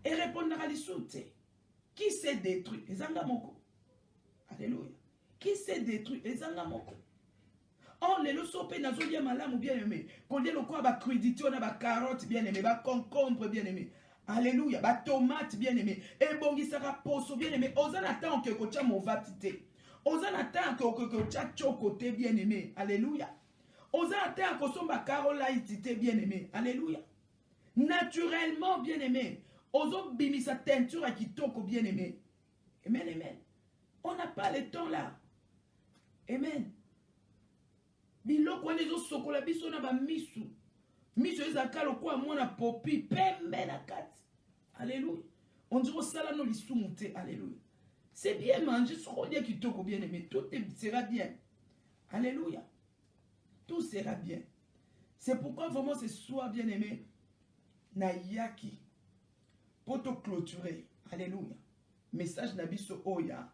Et répondre à l'issoute. Qui s'est détruit? Les angamoko. Alléluia. Qui s'est détruit? Les angamoko. Oh, les losope nazolia malamu bien-aimé. Qu'on dit le quoi, ba crudité, on a ba carotte bien-aimé, ba concombre bien-aimé. Alléluia. Ba tomate bien-aimé. Et bon, il sera poso bien-aimé. Osan attend que kocha movatité. Osan attend que kocha chocoté bien-aimé. Alléluia. Osan attend que son ba carolaïtité bien-aimé. Alléluia. Naturellement bien-aimé. Ozo bimisa teinture à kitoko bien-aimé. Amen, amen. On n'a pas le temps là. Amen. Biloko wana ezosokola biso na bamisu. Miso ezaka lokola mwana popi pembe na kati. Alléluia. On dirait osala no lisumu te. Alléluia. C'est bien manger ce qu'on dit kitoko bien aimé. Tout sera bien. Alléluia. Tout sera bien. C'est pourquoi vraiment ce soir bien aimé na yaki pour te clôturer. Alléluia. Message nabiso oya.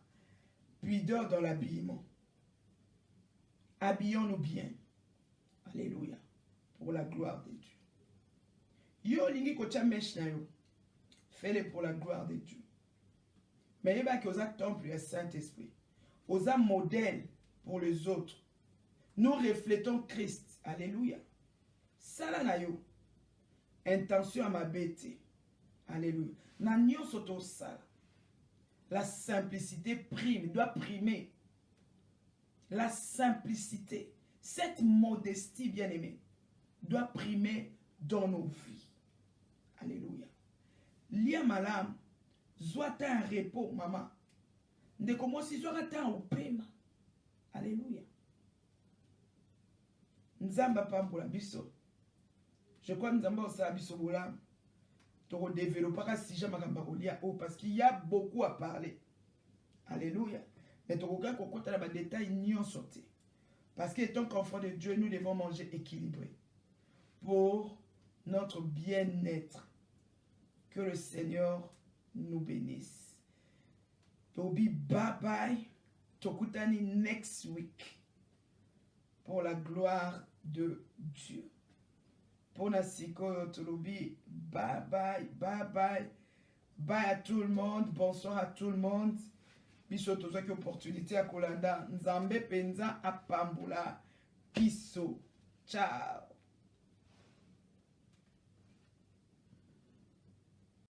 Pudeur dans l'habillement. Habillons-nous bien. Alléluia. Pour la gloire de Dieu. Yo lingi kocha mesh na yo. Fais-le pour la gloire de Dieu. Mais il y a que osa temple et Saint-Esprit. Osa modèle pour les autres. Nous reflétons Christ. Alléluia. Sala na yo. Intention à ma bête. Alléluia. Na nyo soto sala. La simplicité prime, doit primer. La simplicité, cette modestie bien-aimée, doit primer dans nos vies. Alléluia. Lia malam, zoata un repos, maman. Ne comment si zoata un paiement. Alléluia. Nzamba pambola biso. Je crois que Nzamba osa biso bolam. Toro développer si jamais makambarolia oh parce qu'il y a beaucoup à parler. Alléluia. Mais tu regardes qu'on compte dans les détails n'y sorti. Parce qu'étant qu'enfant de Dieu, nous devons manger équilibré. Pour notre bien-être. Que le Seigneur nous bénisse. Tobi bye bye. Tokutani next week. Pour la gloire de Dieu. Pour Nasiko Tolobi, bye bye, bye bye. Bye à tout le monde. Bonsoir à tout le monde. Biso toza ki opportunité à Kolanda. Nzambe penza a Pambula. Biso. Ciao.